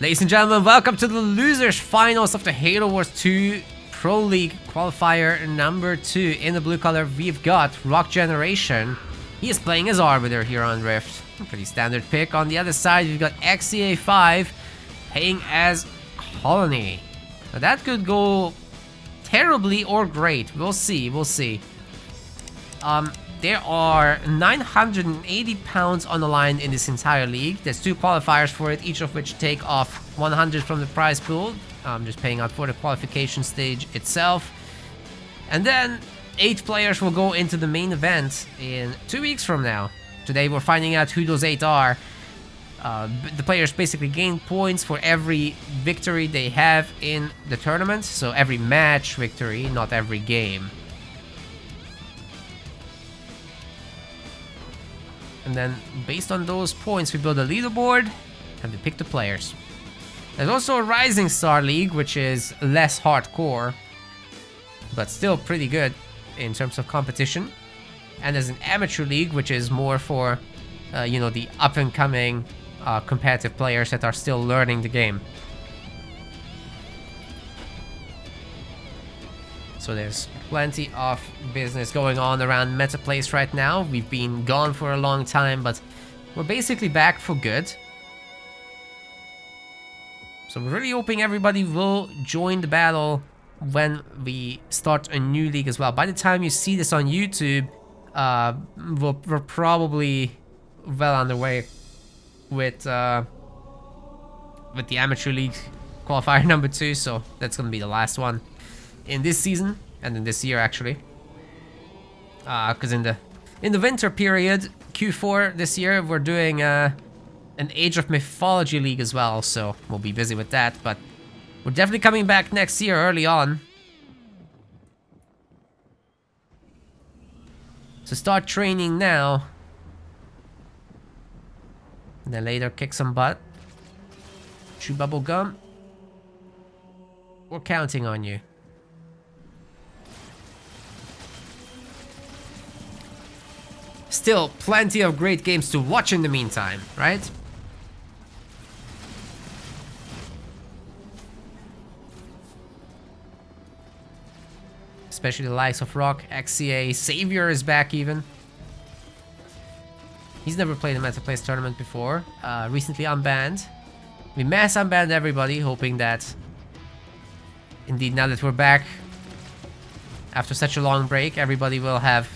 Ladies and gentlemen, welcome to the losers finals of the Halo Wars 2 Pro League qualifier number 2. In the blue color, we've got Rockgeneration. He is playing as Arbiter here on Rift. A pretty standard pick. On the other side, we've got XCA 5 playing as Colony. Now that could go terribly or great. We'll see. There are 980 pounds on the line in this entire league. There's 2 qualifiers for it, each of which take off 100 from the prize pool. I'm just paying out for the qualification stage itself. And then 8 players will go into the main event in 2 weeks from now. Today we're finding out who those 8 are. The players basically gain points for every victory they have in the tournament. So every match victory, not every game. And then, based on those points, we build a leaderboard and we pick the players. There's also a Rising Star League, which is less hardcore, but still pretty good in terms of competition. And there's an Amateur League, which is more for, the up-and-coming competitive players that are still learning the game. So there's plenty of business going on around Meta Place right now. We've been gone for a long time, but we're basically back for good. So we're really hoping everybody will join the battle when we start a new league as well. By the time you see this on YouTube, we're probably well underway with the Amateur League qualifier number 2. So that's gonna be the last one in this season and in this year actually, because in the winter period, Q4 this year, we're doing an Age of Mythology League as well, so we'll be busy with that. But we're definitely coming back next year early on, so start training now and then later kick some butt, chew bubble gum. We're counting on you. Still, plenty of great games to watch in the meantime, right? Especially the likes of Rock, XCA, Savior is back even. He's never played a Meta Place tournament before. Recently unbanned. We mass unbanned everybody, hoping that indeed now that we're back after such a long break, everybody will have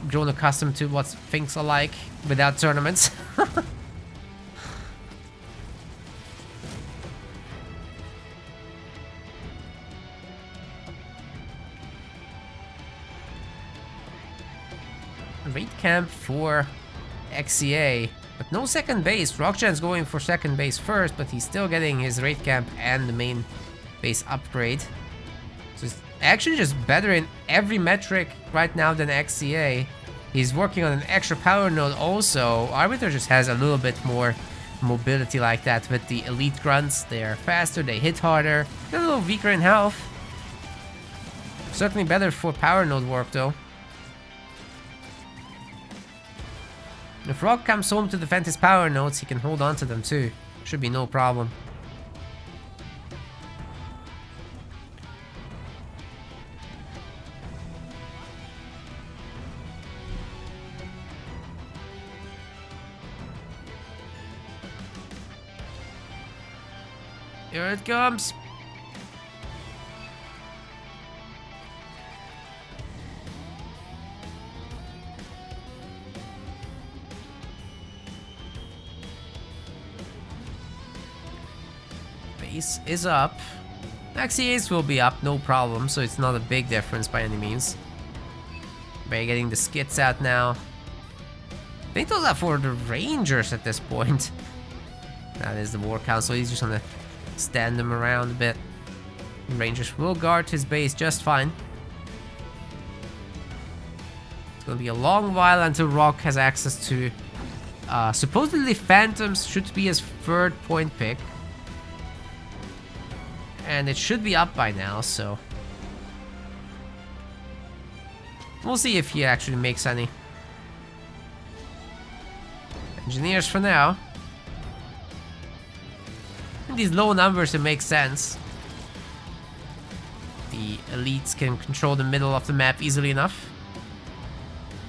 grown accustomed to what things are like without tournaments. Raid camp for XCA, but no second base. Rockgen's going for second base first, but he's still getting his raid camp and the main base upgrade. So he's actually just better in every metric right now than XCA. He's working on an extra power node also. Arbiter just has a little bit more mobility like that with the elite grunts. They're faster, they hit harder. They're a little weaker in health. Certainly better for power node work though. If Rock comes home to defend his power nodes, he can hold on to them too. Should be no problem. Here it comes. Base is up. XCAs will be up, no problem, so it's not a big difference by any means. We're getting the skits out now. I think those are for the Rangers at this point. That is the War Council, he's just gonna stand them around a bit. Rangers will guard his base just fine. It's gonna be a long while until Rock has access to... supposedly Phantoms should be his 3rd point pick. And it should be up by now, so... we'll see if he actually makes any. Engineers for now. think these low numbers, it makes sense. The elites can control the middle of the map easily enough.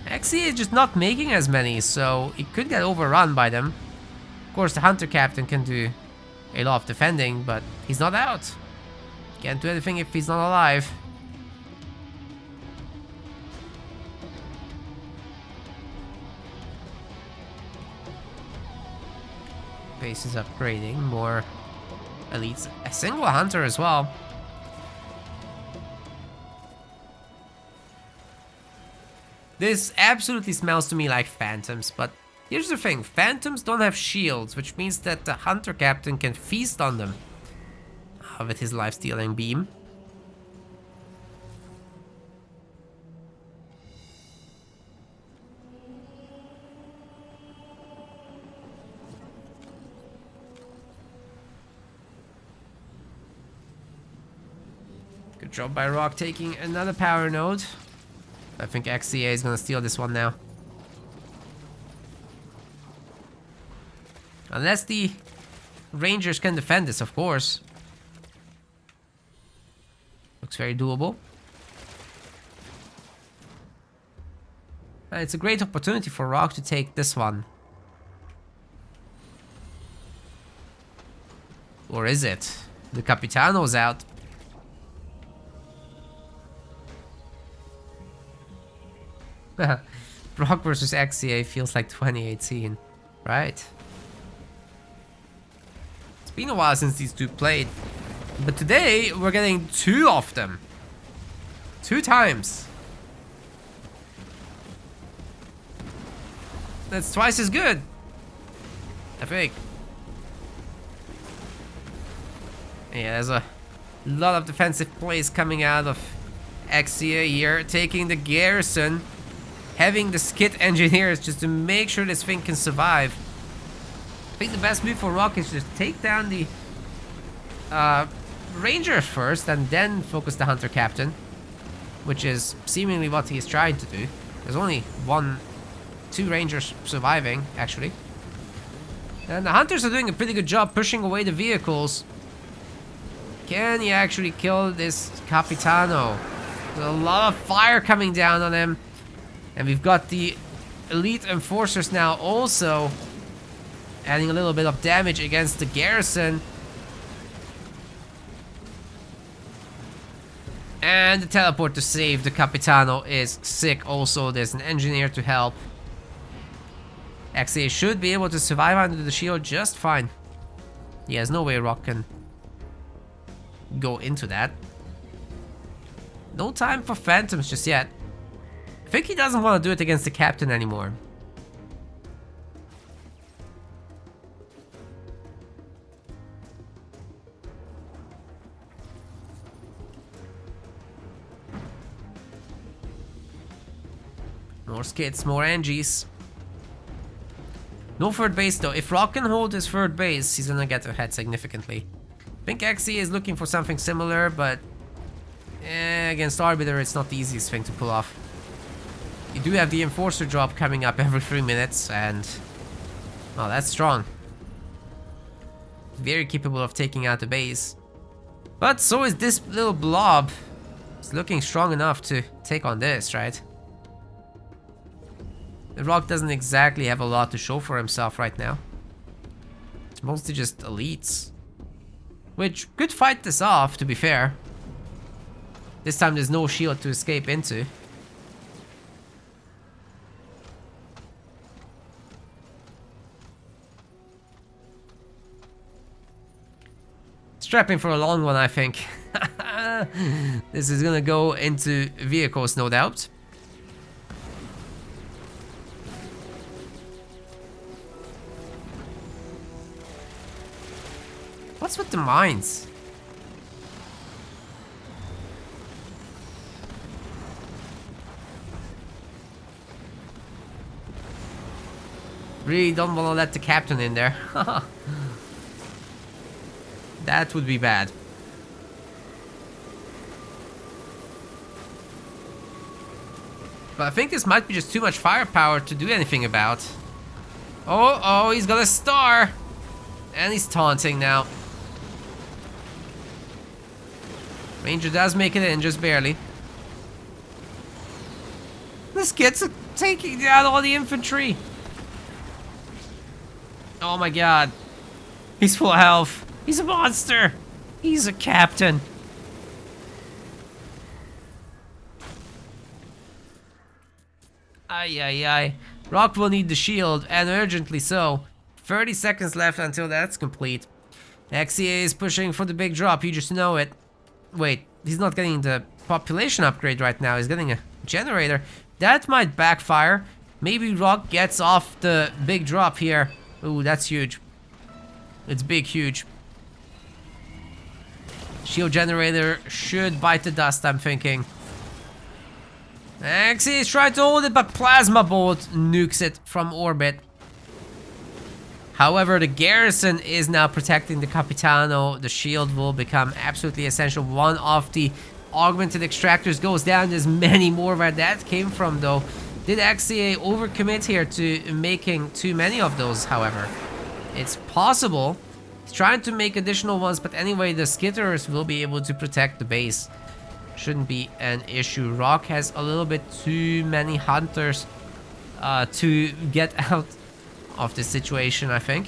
XCA is just not making as many, so it could get overrun by them. Of course, the Hunter Captain can do a lot of defending, but he's not out. Can't do anything if he's not alive. Base is upgrading, more elites. A single hunter as well. This absolutely smells to me like phantoms, but here's the thing. Phantoms don't have shields, which means that the hunter captain can feast on them with his life-stealing beam. Good job by Rock taking another power node. I think XCA is gonna steal this one now. Unless the Rangers can defend this, of course. Looks very doable. And it's a great opportunity for Rock to take this one. Or is it? The Capitano's out. Rock versus XCA feels like 2018, right? It's been a while since these two played, but today we're getting two of them. 2 times. That's twice as good, I think. Yeah, there's a lot of defensive plays coming out of XCA here, taking the garrison. Having the skit engineers just to make sure this thing can survive. I think the best move for Rock is just take down the Rangers first and then focus the Hunter Captain, which is seemingly what he is trying to do. There's only 2 Rangers surviving, actually. And the Hunters are doing a pretty good job pushing away the vehicles. Can he actually kill this Capitano? There's a lot of fire coming down on him. And we've got the elite enforcers now also adding a little bit of damage against the garrison. And the teleport to save the Capitano is sick also. There's an engineer to help. XCA should be able to survive under the shield just fine. Yeah, there's no way Rock can go into that. No time for phantoms just yet. I think he doesn't want to do it against the captain anymore. More skits, more Angies. No third base though. If Rock can hold his third base, he's gonna get ahead significantly. I think XCA is looking for something similar, but against Arbiter, it's not the easiest thing to pull off. You do have the enforcer drop coming up every 3 minutes, and well, that's strong. Very capable of taking out the base. But so is this little blob. It's looking strong enough to take on this, right? The Rock doesn't exactly have a lot to show for himself right now. It's mostly just elites. Which could fight this off, to be fair. This time there's no shield to escape into. Strapping for a long one, I think. This is gonna go into vehicles, no doubt. What's with the mines? Really don't want to let the captain in there. That would be bad. But I think this might be just too much firepower to do anything about. Oh, he's got a star! And he's taunting now. Ranger does make it in, just barely. This kid's taking down all the infantry. Oh my god. He's full health. He's a monster. He's a captain. Ay, ay, ay. Rock will need the shield, and urgently so. 30 seconds left until that's complete. XCA is pushing for the big drop, you just know it. Wait, he's not getting the population upgrade right now, he's getting a generator. That might backfire. Maybe Rock gets off the big drop here. Ooh, that's huge. It's big, huge. Shield generator should bite the dust, I'm thinking. XCA is trying to hold it, but Plasma Bolt nukes it from orbit. However, the garrison is now protecting the Capitano. The shield will become absolutely essential. One of the augmented extractors goes down. There's many more where that came from, though. Did XCA overcommit here to making too many of those, however? It's possible. He's trying to make additional ones, but anyway, the skitters will be able to protect the base. Shouldn't be an issue. Rock has a little bit too many hunters to get out of this situation, I think.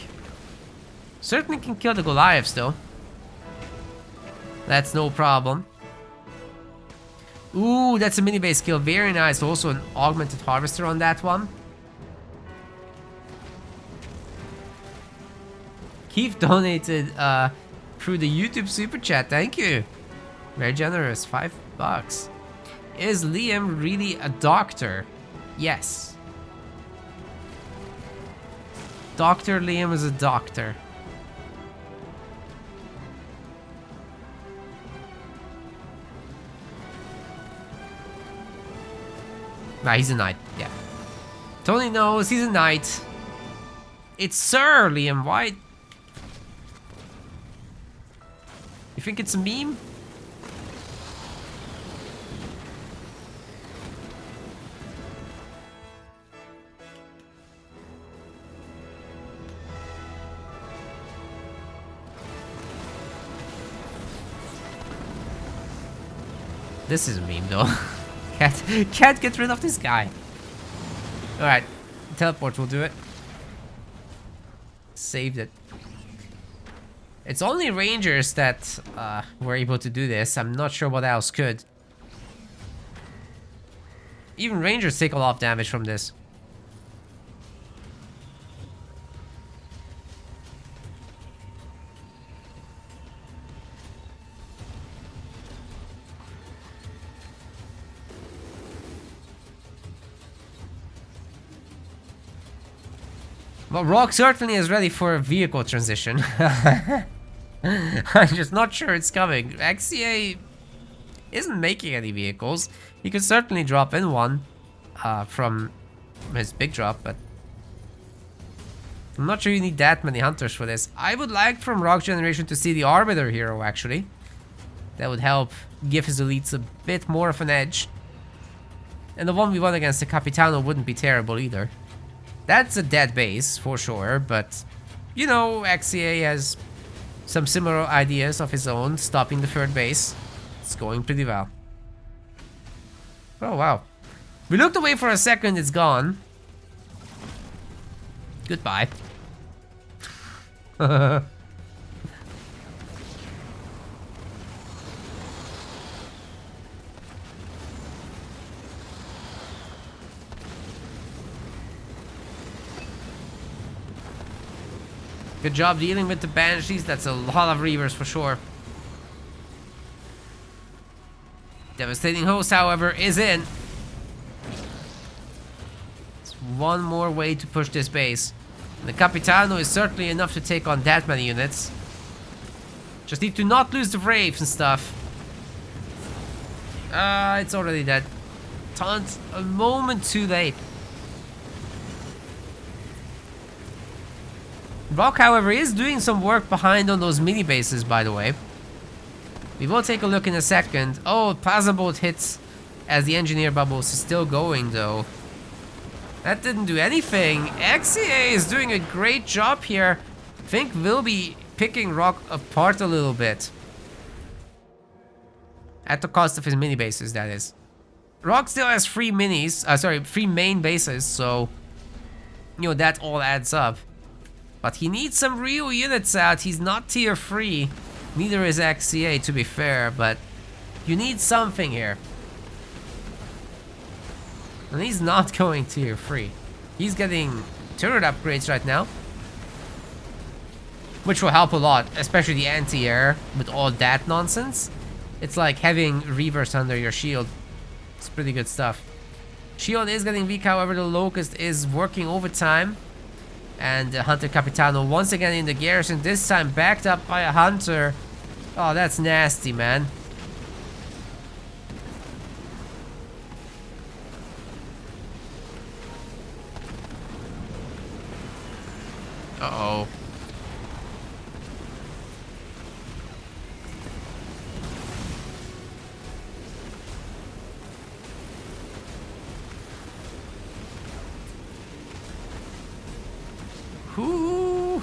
Certainly can kill the Goliaths, though. That's no problem. Ooh, that's a mini base kill. Very nice. Also an augmented harvester on that one. Keith donated through the YouTube super chat. Thank you. Very generous. $5. Is Liam really a doctor? Yes. Dr. Liam is a doctor. Nah, he's a knight, yeah. Tony knows he's a knight. It's Sir Liam, why? You think it's a meme? This is a meme though. Can't get rid of this guy. Alright, teleport will do it. Saved it. It's only rangers that were able to do this. I'm not sure what else could. Even rangers take a lot of damage from this. Well, Rock certainly is ready for a vehicle transition. I'm just not sure it's coming. XCA isn't making any vehicles. He could certainly drop in one from his big drop, but I'm not sure you need that many hunters for this. I would like from Rockgeneration to see the Arbiter hero, actually. That would help give his elites a bit more of an edge. And the 1v1 against the Capitano wouldn't be terrible either. That's a dead base, for sure, but, you know, XCA has some similar ideas of his own, stopping the third base. It's going pretty well. Oh, wow. We looked away for a second, it's gone. Goodbye. Good job dealing with the Banshees. That's a lot of Reavers for sure. Devastating Host, however, is in. It's one more way to push this base. The Capitano is certainly enough to take on that many units. Just need to not lose the Wraiths and stuff. It's already dead. Taunt a moment too late. Rock, however, is doing some work behind on those mini bases, by the way. We will take a look in a second. Oh, Plasma Bolt hits as the engineer bubbles is still going, though. That didn't do anything. XCA is doing a great job here. I think we'll be picking Rock apart a little bit. At the cost of his mini bases, that is. Rock still has 3 minis, 3 main bases, so, you know, that all adds up. But he needs some real units out. He's not tier 3. Neither is XCA, to be fair, but you need something here. And he's not going tier 3. He's getting turret upgrades right now, which will help a lot, especially the anti-air with all that nonsense. It's like having reverse under your shield. It's pretty good stuff. Shield is getting weak, however, the Locust is working overtime. And Hunter Capitano once again in the garrison, this time backed up by a Hunter. Oh, that's nasty, man. Uh-oh. Ooh.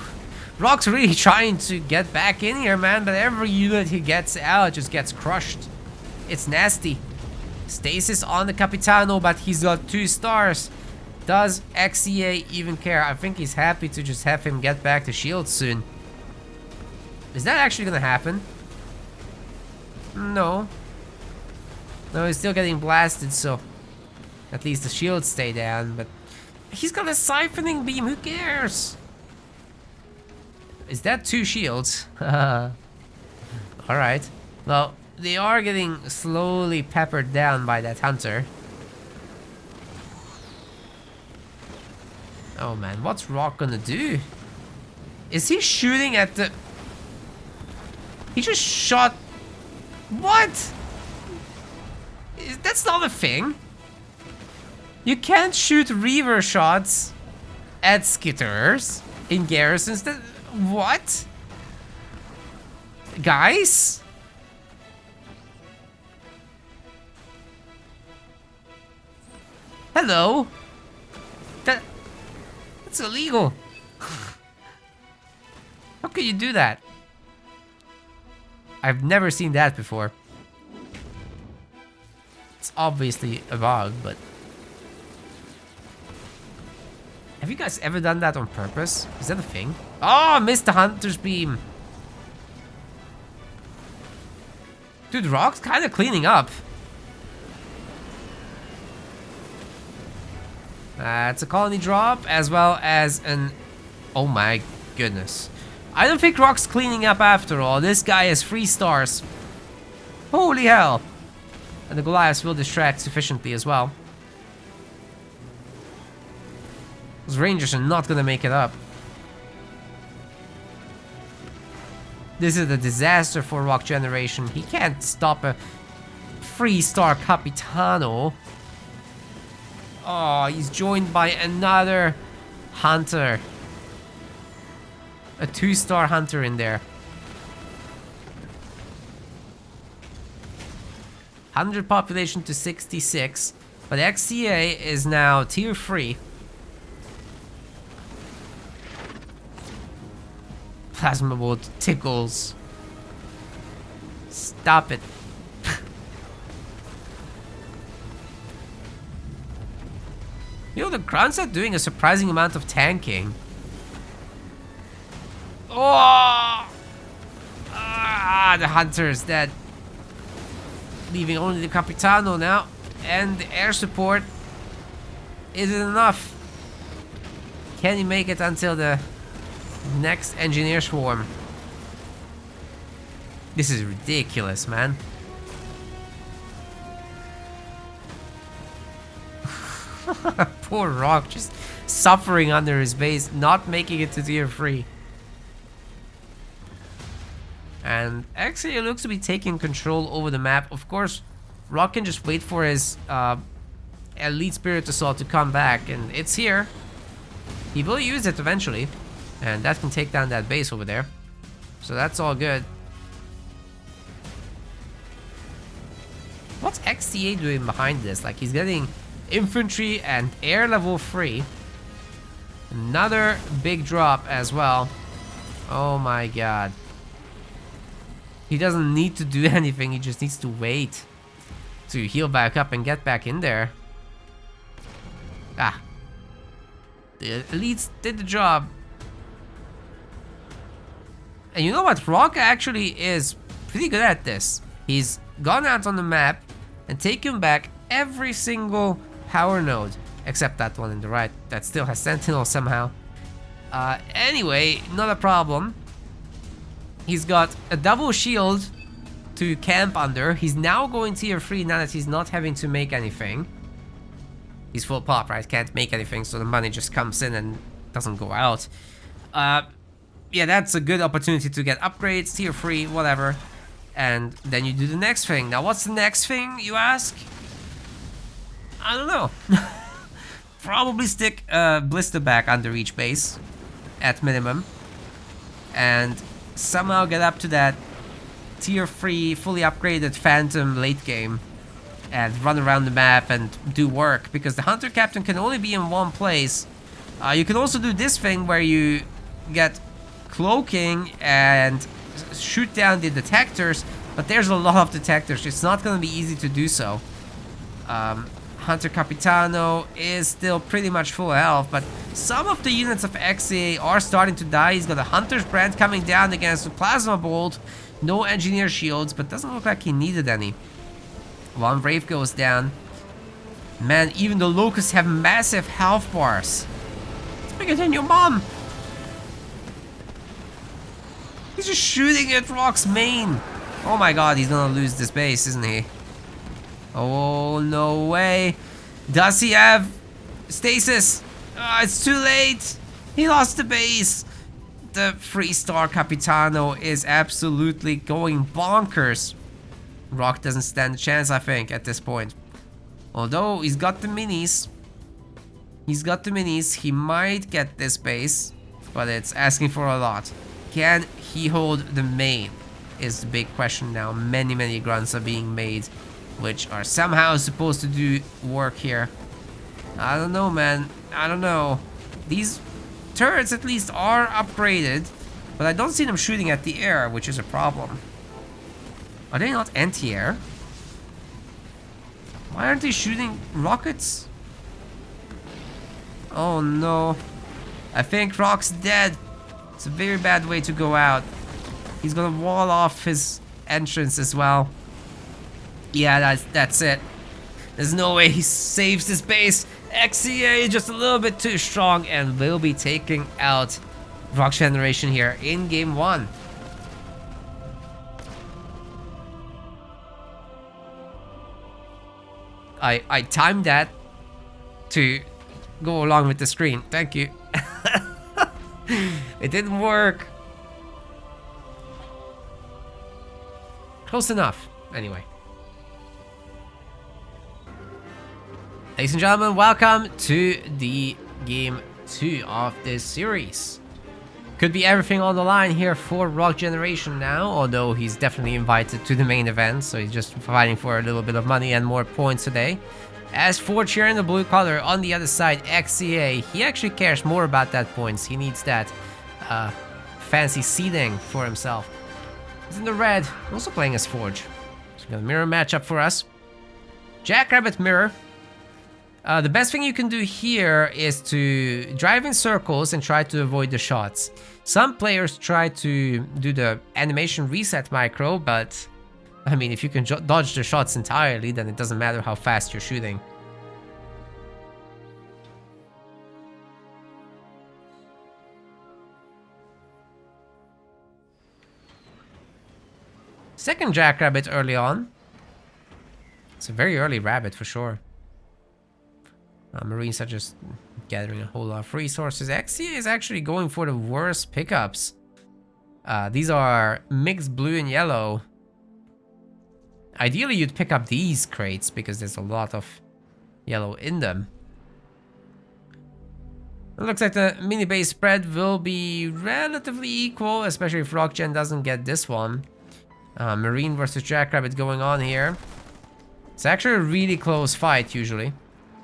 Rock's really trying to get back in here, man, but every unit he gets out just gets crushed. It's nasty. Stasis on the Capitano, but he's got 2 stars. Does XCA even care? I think he's happy to just have him get back to shield soon. Is that actually gonna happen? No. No, he's still getting blasted, so at least the shields stay down, but he's got a siphoning beam, who cares? Is that 2 shields? Alright. Well, they are getting slowly peppered down by that Hunter. Oh man, what's Rock gonna do? Is he shooting at the... He just shot... What? That's not a thing. You can't shoot reaver shots at skitters in garrisons. What? Guys? Hello? That's illegal. How can you do that? I've never seen that before. It's obviously a bug, but... Have you guys ever done that on purpose? Is that a thing? Oh, missed the Hunter's beam. Dude, Rock's kind of cleaning up. It's a colony drop as well as an... Oh my goodness. I don't think Rock's cleaning up after all. This guy has 3 stars. Holy hell. And the Goliaths will distract sufficiently as well. Those Rangers are not gonna make it up. This is a disaster for Rockgeneration. He can't stop a 3-star Capitano. Oh, he's joined by another Hunter. A 2-star Hunter in there. 100 population to 66. But XCA is now tier 3. Plasma bolt tickles. Stop it. You know, the Grunts are doing a surprising amount of tanking. Oh! Ah, the Hunter is dead. Leaving only the Capitano now. And the air support isn't enough. Can he make it until the next engineer swarm? This is ridiculous, man. Poor Rock, just suffering under his base, not making it to tier 3. And XCA looks to be taking control over the map. Of course, Rock can just wait for his elite spirit assault to come back, and it's here. He will use it eventually, and that can take down that base over there. So that's all good. What's XCA doing behind this? Like, he's getting infantry and air level 3. Another big drop as well. Oh my god. He doesn't need to do anything, he just needs to wait to heal back up and get back in there. Ah. The elites did the job. And you know what? Rock actually is pretty good at this. He's gone out on the map and taken back every single power node. Except that one in the right. That still has Sentinel somehow. Anyway, not a problem. He's got a double shield to camp under. He's now going tier 3 now that he's not having to make anything. He's full pop, right? Can't make anything, so the money just comes in and doesn't go out. Yeah, that's a good opportunity to get upgrades, tier 3, whatever. And then you do the next thing. Now, what's the next thing, you ask? I don't know. Probably stick a blister back under each base, at minimum. And somehow get up to that tier 3 fully upgraded Phantom late game and run around the map and do work, because the Hunter Captain can only be in one place. You can also do this thing where you get cloaking and shoot down the detectors, but there's a lot of detectors. It's not going to be easy to do so. Hunter Capitano is still pretty much full health, but some of the units of XCA are starting to die. He's got a Hunter's Brand coming down against the Plasma Bolt. No Engineer Shields, but doesn't look like he needed any. One Brave goes down. Man, even the Locusts have massive health bars. It's bigger than your mom. He's just shooting at Rock's main. Oh my god, he's gonna lose this base, isn't he? Oh, no way. Does he have stasis? It's too late. He lost the base. The 3-star Capitano is absolutely going bonkers. Rock doesn't stand a chance, I think, at this point. Although he's got the minis. He might get this base, but it's asking for a lot. Can he hold the main? Is the big question now. Many grunts are being made, which are somehow supposed to do work here. I don't know, man. I don't know. These turrets at least are upgraded, but I don't see them shooting at the air, which is a problem. Are they not anti-air? Why aren't they shooting rockets? Oh no. I think Rock's dead. It's a very bad way to go out. He's gonna wall off his entrance as well. Yeah, that's it. There's no way he saves this base. XCA just a little bit too strong and will be taking out Rockgeneration here in game 1. I timed that to go along with the screen. Thank you. It didn't work. Close enough. Anyway. Ladies and gentlemen, welcome to the game 2 of this series. Could be everything on the line here for Rockgeneration now, although he's definitely invited to the main event, so he's just fighting for a little bit of money and more points today. As for Cheer in the blue color, on the other side, XCA, he actually cares more about that points. He needs that fancy seeding for himself. He's in the red, also playing as Forge. So we got a mirror matchup for us. Jackrabbit mirror. The best thing you can do here is to drive in circles and try to avoid the shots. Some players try to do the animation reset micro, but I mean, if you can dodge the shots entirely, then it doesn't matter how fast you're shooting. Second Jackrabbit early on. It's a very early rabbit for sure. Marines are just gathering a whole lot of resources. XCA is actually going for the worst pickups. These are mixed blue and yellow. Ideally, you'd pick up these crates because there's a lot of yellow in them. It looks like the mini base spread will be relatively equal, especially if Rockgen doesn't get this one. Marine versus Jackrabbit going on here. It's actually a really close fight usually,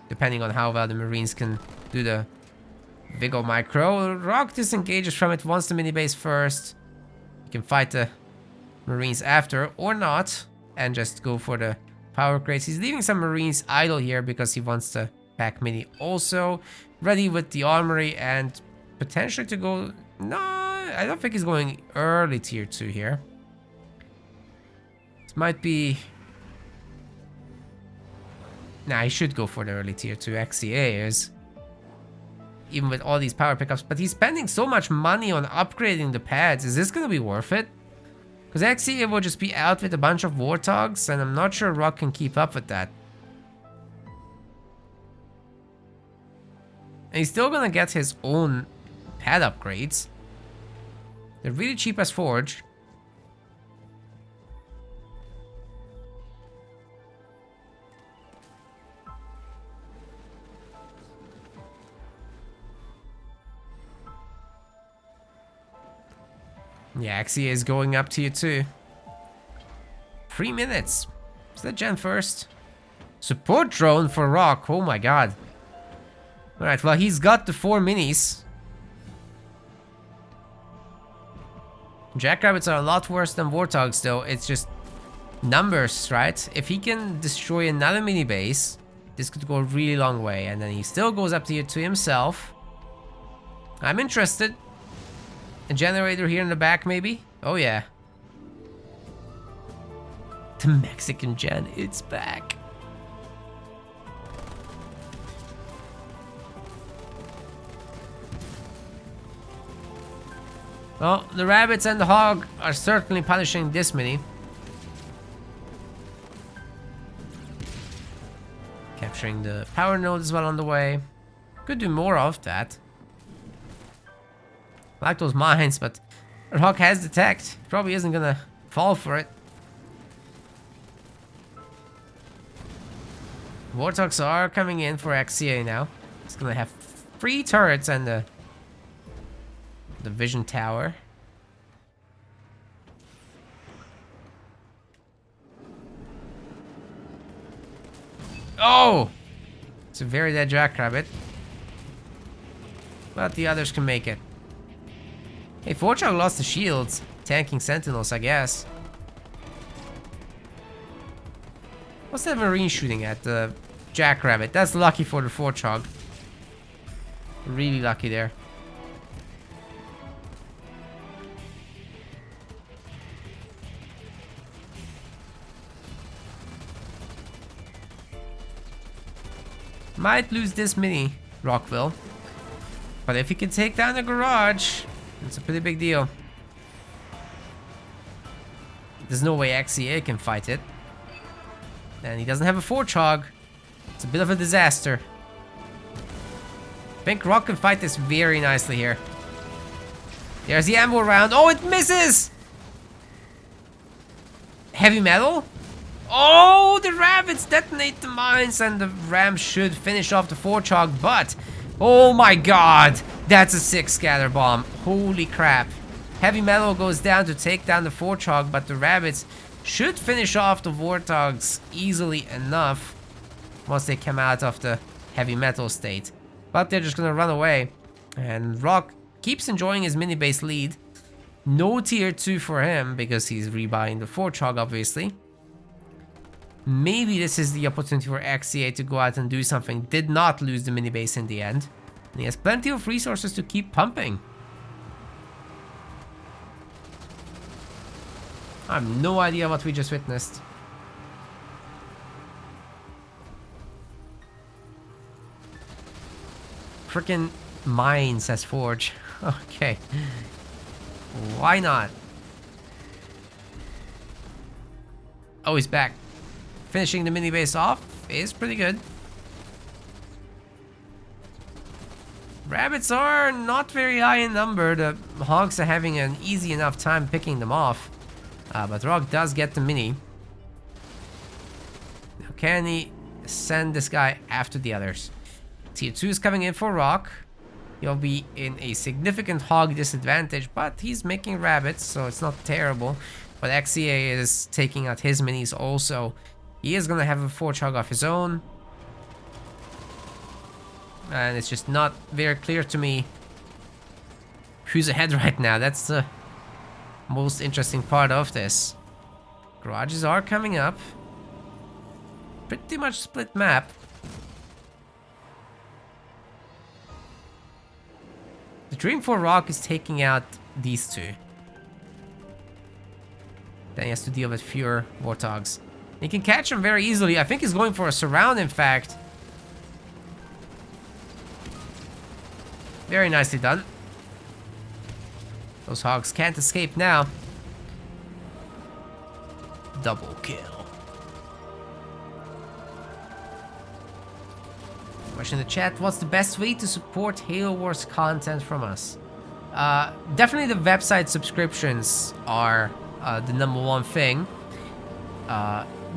depending on how well the Marines can do the Vigo micro. Rock disengages from it, wants the mini base first. You can fight the Marines after, or not, and just go for the power crates. He's leaving some Marines idle here because he wants to pack mini. Also, ready with the armory and potentially to go... No, I don't think he's going early tier 2 here. This might be... Nah, he should go for the early tier 2. XCA is. Even with all these power pickups. But he's spending so much money on upgrading the pads. Is this going to be worth it? Because XCA will just be out with a bunch of Warthogs. And I'm not sure Rock can keep up with that. And he's still going to get his own pad upgrades. They're really cheap as Forge. Yeah, XCA is going up tier 2. 3 minutes. Is that Gen first? Support drone for Rock. Oh my god. Alright, well, he's got the 4 minis. Jackrabbits are a lot worse than Warthogs, though. It's just numbers, right? If he can destroy another mini base, this could go a really long way. And then he still goes up tier 2 himself. I'm interested. A generator here in the back, maybe? Oh, yeah. The Mexican gen, it's back. Well, the rabbits and the hog are certainly punishing this mini. Capturing the power node as well on the way. Could do more of that. I like those mines, but Rock has detect. Probably isn't gonna fall for it. Warthogs are coming in for XCA now. It's gonna have 3 turrets and the vision tower. Oh! It's a very dead jackrabbit. But the others can make it. Hey, Forchog lost the shields. Tanking sentinels, I guess. What's that marine shooting at? The jackrabbit. That's lucky for the Forchog. Really lucky there. Might lose this mini, Rockville. But if he can take down the garage, it's a pretty big deal. There's no way XCA can fight it. And he doesn't have a Forchog. It's a bit of a disaster. I think Rock can fight this very nicely here. There's the ammo round. Oh, it misses! Heavy metal? Oh, the rabbits detonate the mines and the ram should finish off the Forchog, but... Oh my god! That's a 6 scatter bomb. Holy crap. Heavy metal goes down to take down the Forchog, but the rabbits should finish off the Warthogs easily enough once they come out of the heavy metal state. But they're just gonna run away. And Rock keeps enjoying his mini base lead. No tier 2 for him because he's rebuying the Forchog, obviously. Maybe this is the opportunity for XCA to go out and do something. Did not lose the mini base in the end. And he has plenty of resources to keep pumping. I have no idea what we just witnessed. Frickin' mines as Forge. Okay. Why not? Oh, he's back. Finishing the mini base off is pretty good. Rabbits are not very high in number. The hogs are having an easy enough time picking them off. But Rock does get the mini. Now can he send this guy after the others? Tier 2 is coming in for Rock. He'll be in a significant hog disadvantage, but he's making rabbits, so it's not terrible. But XCA is taking out his minis also. He is gonna have a Forchog of his own. And it's just not very clear to me who's ahead right now. That's the most interesting part of this. Garages are coming up. Pretty much split map. The dream for Rock is taking out these two. Then he has to deal with fewer Warthogs. He can catch them very easily. I think he's going for a surround, in fact. Very nicely done. Those hogs can't escape now. Double kill. Question in the chat, what's the best way to support Halo Wars content from us? Definitely the website subscriptions are the #1 thing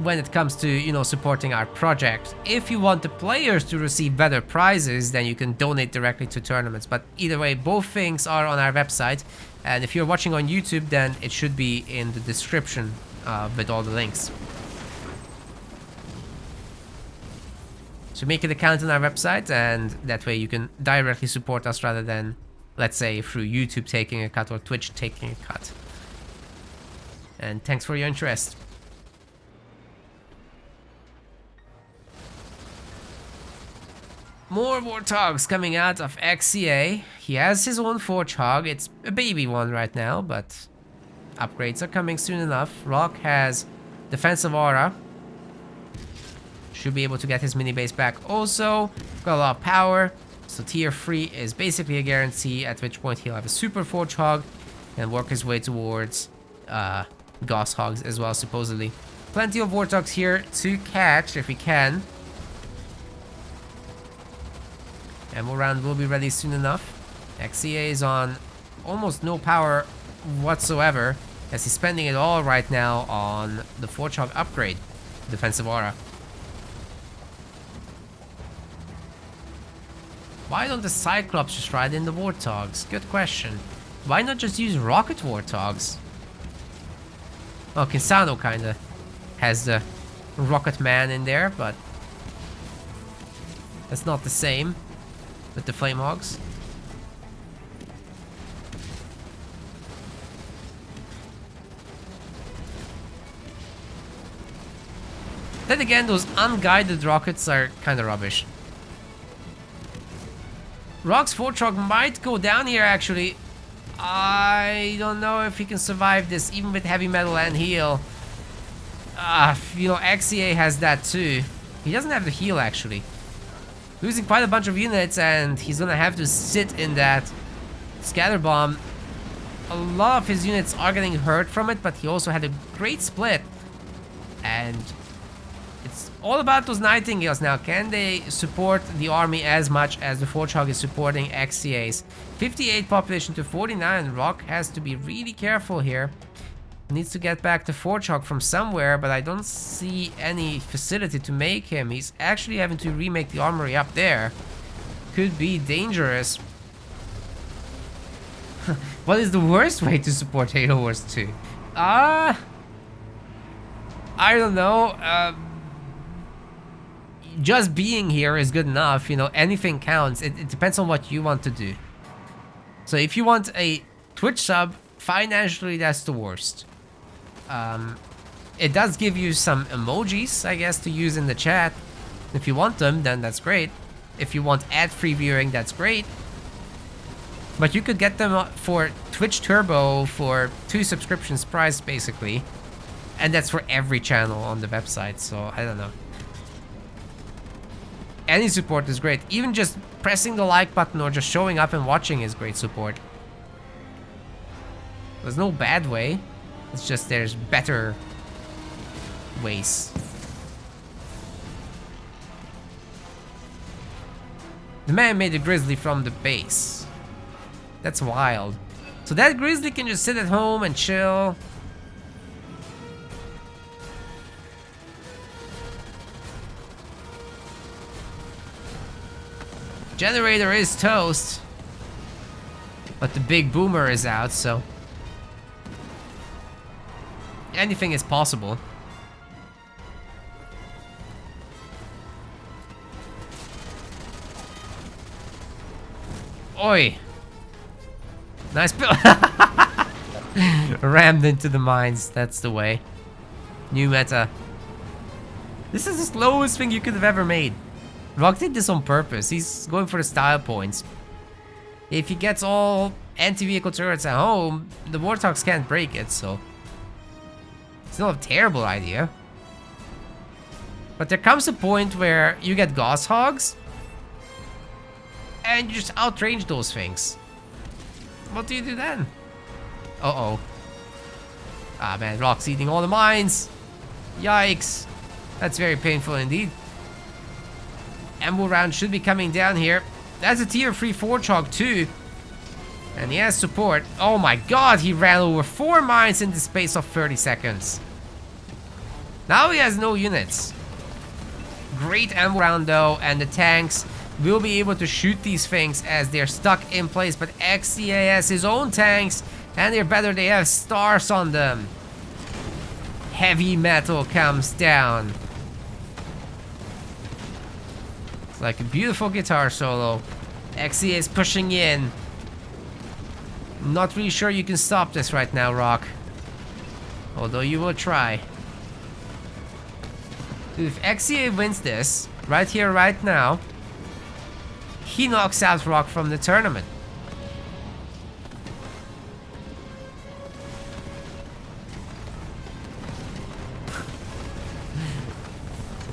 when it comes to, you know, supporting our project. If you want the players to receive better prizes, then you can donate directly to tournaments. But either way, both things are on our website. And if you're watching on YouTube, then it should be in the description with all the links. So make an account on our website, and that way you can directly support us rather than, let's say, through YouTube taking a cut or Twitch taking a cut. And thanks for your interest. More Warthogs coming out of XCA. He has his own Forge Hog. It's a baby one right now, but upgrades are coming soon enough. Rock has Defensive Aura. Should be able to get his mini base back also. Got a lot of power. So tier 3 is basically a guarantee, at which point he'll have a Super Forge Hog and work his way towards Gauss Hogs as well, supposedly. Plenty of Warthogs here to catch if we can. Ammo round will be ready soon enough. XCA is on almost no power whatsoever, as he's spending it all right now on the Forge Hog upgrade, Defensive Aura. Why don't the Cyclops just ride in the Warthogs? Good question. Why not just use Rocket Warthogs? Well, Kinsano kinda has the Rocket Man in there, but that's not the same with the Flame Hogs. Then again, those unguided rockets are kinda rubbish. Rock's Forge Hog might go down here, actually. I don't know if he can survive this, even with heavy metal and heal. You know, XCA has that too. He doesn't have the heal, actually. Losing quite a bunch of units, and he's gonna have to sit in that scatter bomb. A lot of his units are getting hurt from it, but he also had a great split. And it's all about those Nightingales now. Can they support the army as much as the Forge Hog is supporting XCA's? 58 population to 49. Rock has to be really careful here. Needs to get back the Forge Hog from somewhere, but I don't see any facility to make him. He's actually having to remake the armory up there. Could be dangerous. What is the worst way to support Halo Wars 2? I don't know. Just being here is good enough. You know, anything counts. It depends on what you want to do. So if you want a Twitch sub, financially that's the worst. It does give you some emojis, I guess, to use in the chat. If you want them, then that's great. If you want ad-free viewing, that's great. But you could get them for Twitch Turbo for 2 subscriptions price, basically. And that's for every channel on the website, so I don't know. Any support is great. Even just pressing the like button or just showing up and watching is great support. There's no bad way. It's just there's better ways. The man made a grizzly from the base. That's wild. So that grizzly can just sit at home and chill. Generator is toast. But the big boomer is out, so anything is possible. Oi! Nice build. Rammed into the mines. That's the way. New meta. This is the slowest thing you could have ever made. Rock did this on purpose. He's going for the style points. If he gets all anti-vehicle turrets at home, the Warthogs can't break it, so... It's not a terrible idea. But there comes a point where you get Gauss Hogs, and you just outrange those things. What do you do then? Uh-oh. Ah man, Rock's eating all the mines. Yikes. That's very painful indeed. Ammo round should be coming down here. That's a tier 3 Warthog too. And he has support. Oh my god, he ran over 4 mines in the space of 30 seconds. Now he has no units. Great ammo round though, and the tanks will be able to shoot these things as they're stuck in place. But XCA has his own tanks, and they're better. They have stars on them. Heavy metal comes down. It's like a beautiful guitar solo. XCA is pushing in. Not really sure you can stop this right now, Rock. Although you will try. If XCA wins this, right here, right now, he knocks out Rock from the tournament.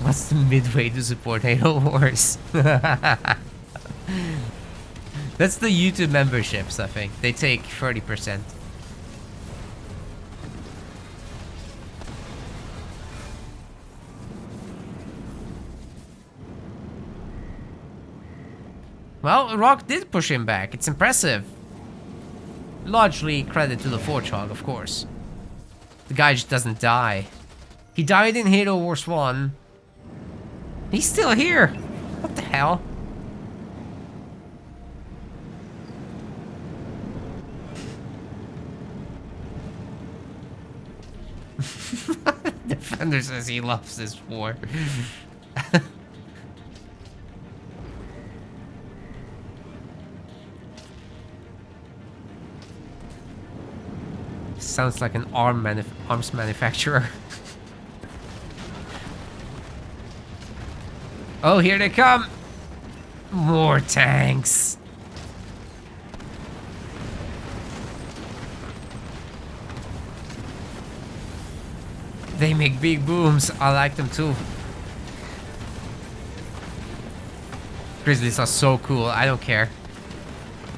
What's the midway to support Halo Wars? That's the YouTube memberships, I think. They take 30%. Well, Rock did push him back. It's impressive. Largely credit to the Warthog, of course. The guy just doesn't die. He died in Halo Wars 1. He's still here. What the hell? Defender says he loves this war. Sounds like an arms manufacturer. Oh, here they come! More tanks! They make big booms. I like them too. Grizzlies are so cool. I don't care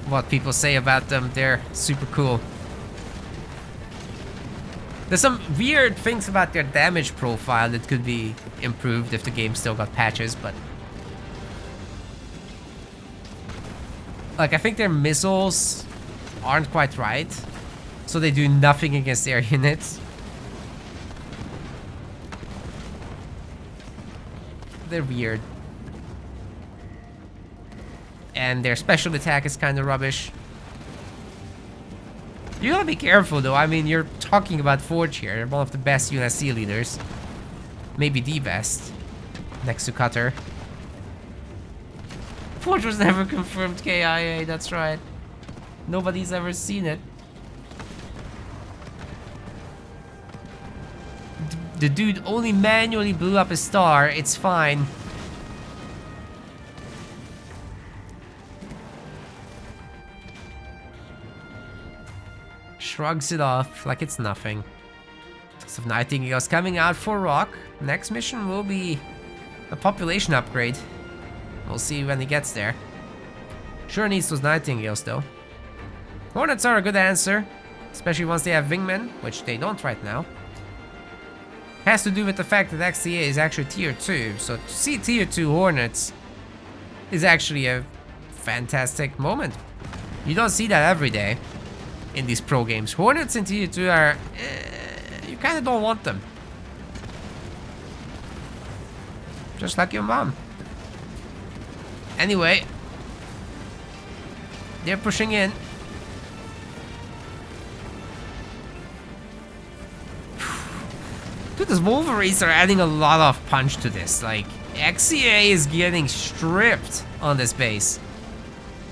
what people say about them. They're super cool. There's some weird things about their damage profile that could be improved if the game still got patches, but... Like, I think their missiles aren't quite right, so they do nothing against air units. They're weird. And their special attack is kind of rubbish. You gotta be careful though. I mean, you're talking about Forge here. They're one of the best UNSC leaders. Maybe the best. Next to Cutter. Forge was never confirmed KIA, that's right. Nobody's ever seen it. The dude only manually blew up a star. It's fine. Shrugs it off like it's nothing. Some Nightingales coming out for Rock. Next mission will be a population upgrade. We'll see when he gets there. Sure needs those Nightingales though. Hornets are a good answer, especially once they have wingmen, which they don't right now. Has to do with the fact that XCA is actually tier 2, so to see tier 2 Hornets is actually a fantastic moment. You don't see that every day in these pro games. Hornets in tier 2 are... you kind of don't want them. Just like your mom. Anyway. They're pushing in. Dude, those Wolverines are adding a lot of punch to this. Like, XCA is getting stripped on this base.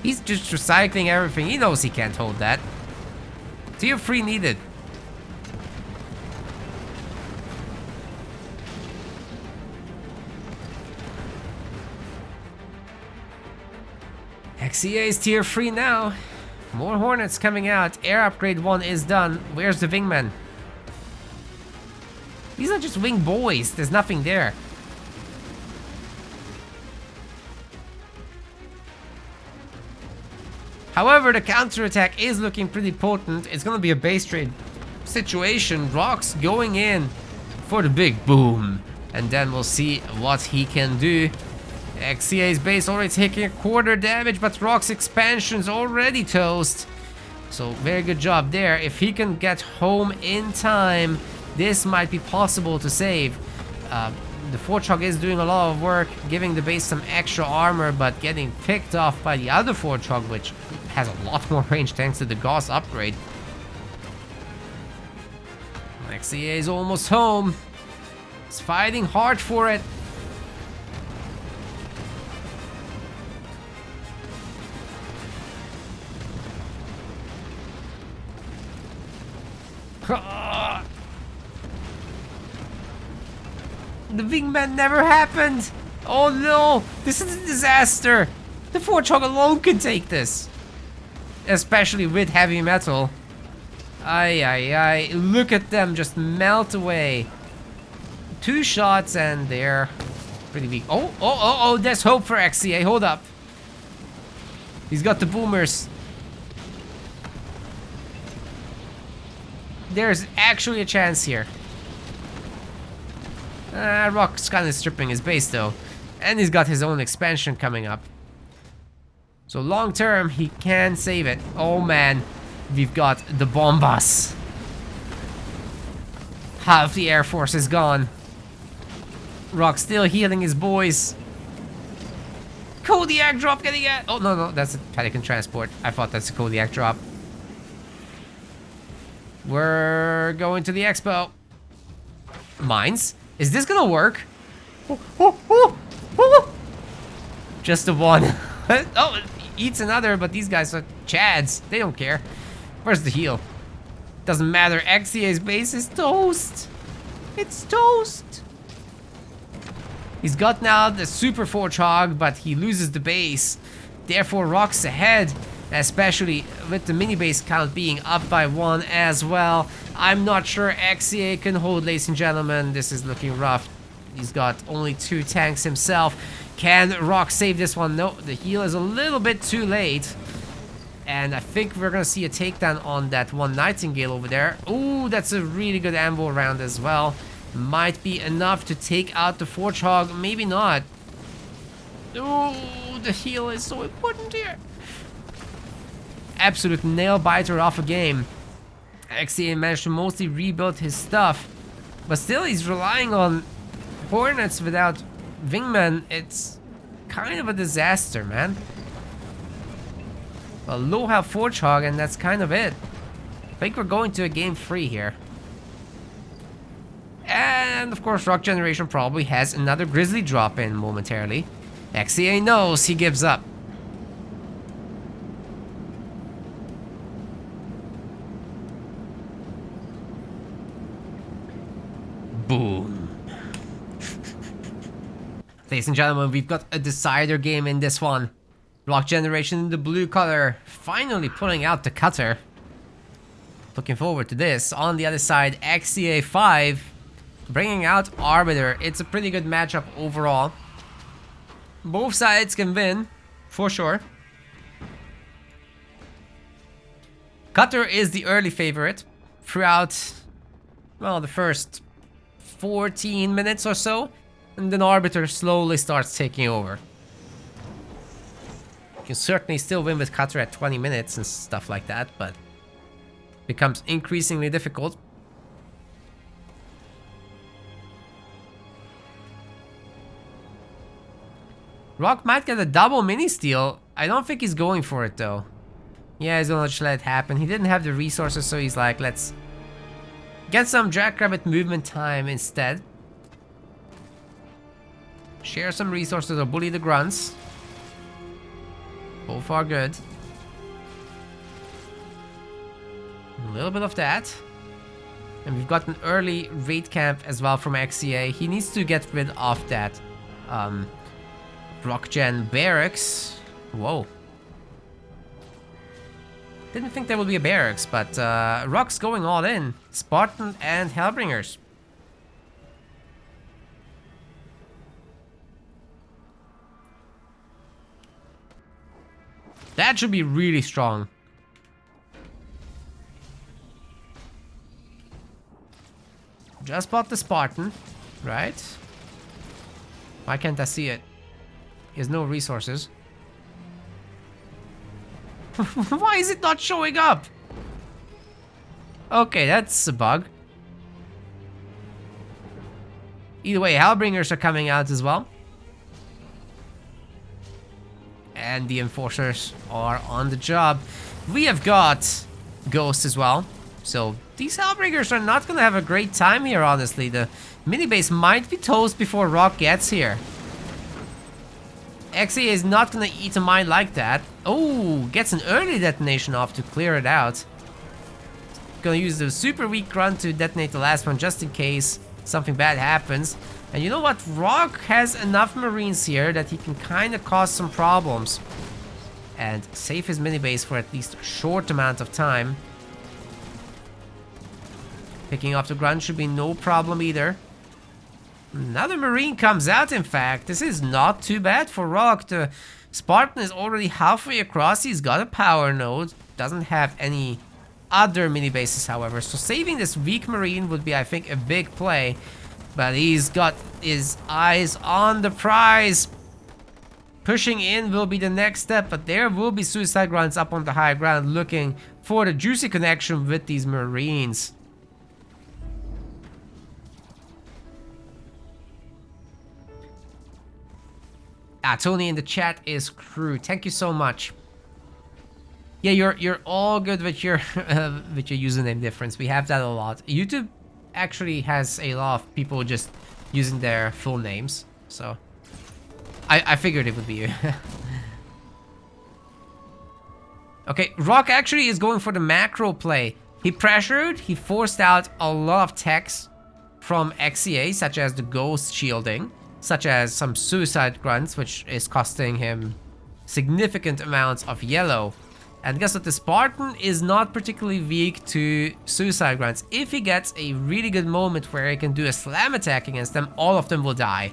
He's just recycling everything. He knows he can't hold that. Tier 3 needed. XCA is tier 3 now. More Hornets coming out. Air upgrade 1 is done. Where's the wingman? These are just wing boys. There's nothing there. However, the counterattack is looking pretty potent. It's gonna be a base trade situation. Rock's going in for the big boom. And then we'll see what he can do. XCA's base already taking a quarter damage, but Rock's expansion's already toast. So very good job there. If he can get home in time, this might be possible to save. The Fortrog is doing a lot of work, giving the base some extra armor, but getting picked off by the other Fortrog, which has a lot more range thanks to the Gauss upgrade. XCA is almost home. He's fighting hard for it. The wingman never happened! Oh no! This is a disaster! The Fortrog alone can take this! Especially with heavy metal. Ay ay ay. Look at them just melt away. 2 shots and they're pretty weak. Oh, there's hope for XCA. Hold up. He's got the boomers. There's actually a chance here. Rock's kind of stripping his base though. And he's got his own expansion coming up. So long term, he can save it. Oh man, we've got the bombas. Half the Air Force is gone. Rock's still healing his boys. Kodiak drop getting at. Oh no, that's a Pelican transport. I thought that's a Kodiak drop. We're going to the expo. Mines? Is this gonna work? Just the one. Oh, it eats another, but these guys are Chads. They don't care. Where's the heal? Doesn't matter. XCA's base is toast. It's toast. He's got now the Super Fortrog, but he loses the base. Therefore, Rock's ahead. Especially with the mini base count being up by 1 as well. I'm not sure XCA can hold, ladies and gentlemen. This is looking rough. He's got only 2 tanks himself. Can Rock save this one? No, the heal is a little bit too late. And I think we're gonna see a takedown on that one Nightingale over there. Ooh, that's a really good ammo round as well. Might be enough to take out the Fortrog. Maybe not. Ooh, the heal is so important here. Absolute nail biter off a game. XCA managed to mostly rebuild his stuff, but still he's relying on Hornets without wingmen. It's kind of a disaster, man. A low health Fortrog, and that's kind of it. I think we're going to a game 3 here. And of course, Rockgeneration probably has another Grizzly drop in momentarily. XCA knows, he gives up. Boom. Ladies and gentlemen, we've got a decider game in this one. Rockgeneration in the blue color, finally pulling out the cutter. Looking forward to this. On the other side, XCA 5 bringing out Arbiter. It's a pretty good matchup overall. Both sides can win, for sure. Cutter is the early favorite throughout, well, the first 14 minutes or so, and then Arbiter slowly starts taking over. You can certainly still win with Cutter at 20 minutes and stuff like that, but becomes increasingly difficult. Rock might get a double mini steal. I don't think he's going for it though. Yeah, he's gonna just let it happen. He didn't have the resources, so he's like, let's get some Jackrabbit movement time instead. Share some resources or bully the grunts. Both are good. little bit of that. And we've got an early raid camp as well from XCA. He needs to get rid of that Rockgen barracks. Whoa. Didn't think there would be a barracks, but Rock's going all in. Spartan and Hellbringers. That should be really strong. Just bought the Spartan, right? Why can't I see it? He has no resources. Why is it not showing up? Okay, that's a bug. Either way, Hellbringers are coming out as well. And the Enforcers are on the job. We have got Ghosts as well. So these Hellbringers are not gonna have a great time here, honestly. The mini base might be toast before Rock gets here. XCA is not gonna eat a mine like that. Oh, gets an early detonation off to clear it out. Gonna use the super weak grunt to detonate the last one just in case something bad happens. And you know what? Rock has enough Marines here that he can kind of cause some problems. And save his mini base for at least a short amount of time. Picking off the grunt should be no problem either. Another Marine comes out, in fact. This is not too bad for Rock. The Spartan is already halfway across. He's got a power node. Doesn't have any other mini bases, however. So saving this weak Marine would be, I think, a big play. But he's got his eyes on the prize. Pushing in will be the next step. But there will be suicide grunts up on the high ground looking for the juicy connection with these Marines. Tony in the chat is crew. Thank you so much. Yeah, you're all good with your username difference. We have that a lot. YouTube actually has a lot of people just using their full names, so I figured it would be you. Okay, Rock actually is going for the macro play. He pressured, he forced out a lot of techs from XCA, such as the ghost shielding, such as some suicide grunts, which is costing him significant amounts of yellow. And guess what? The Spartan is not particularly weak to suicide grunts. If he gets a really good moment where he can do a slam attack against them, all of them will die.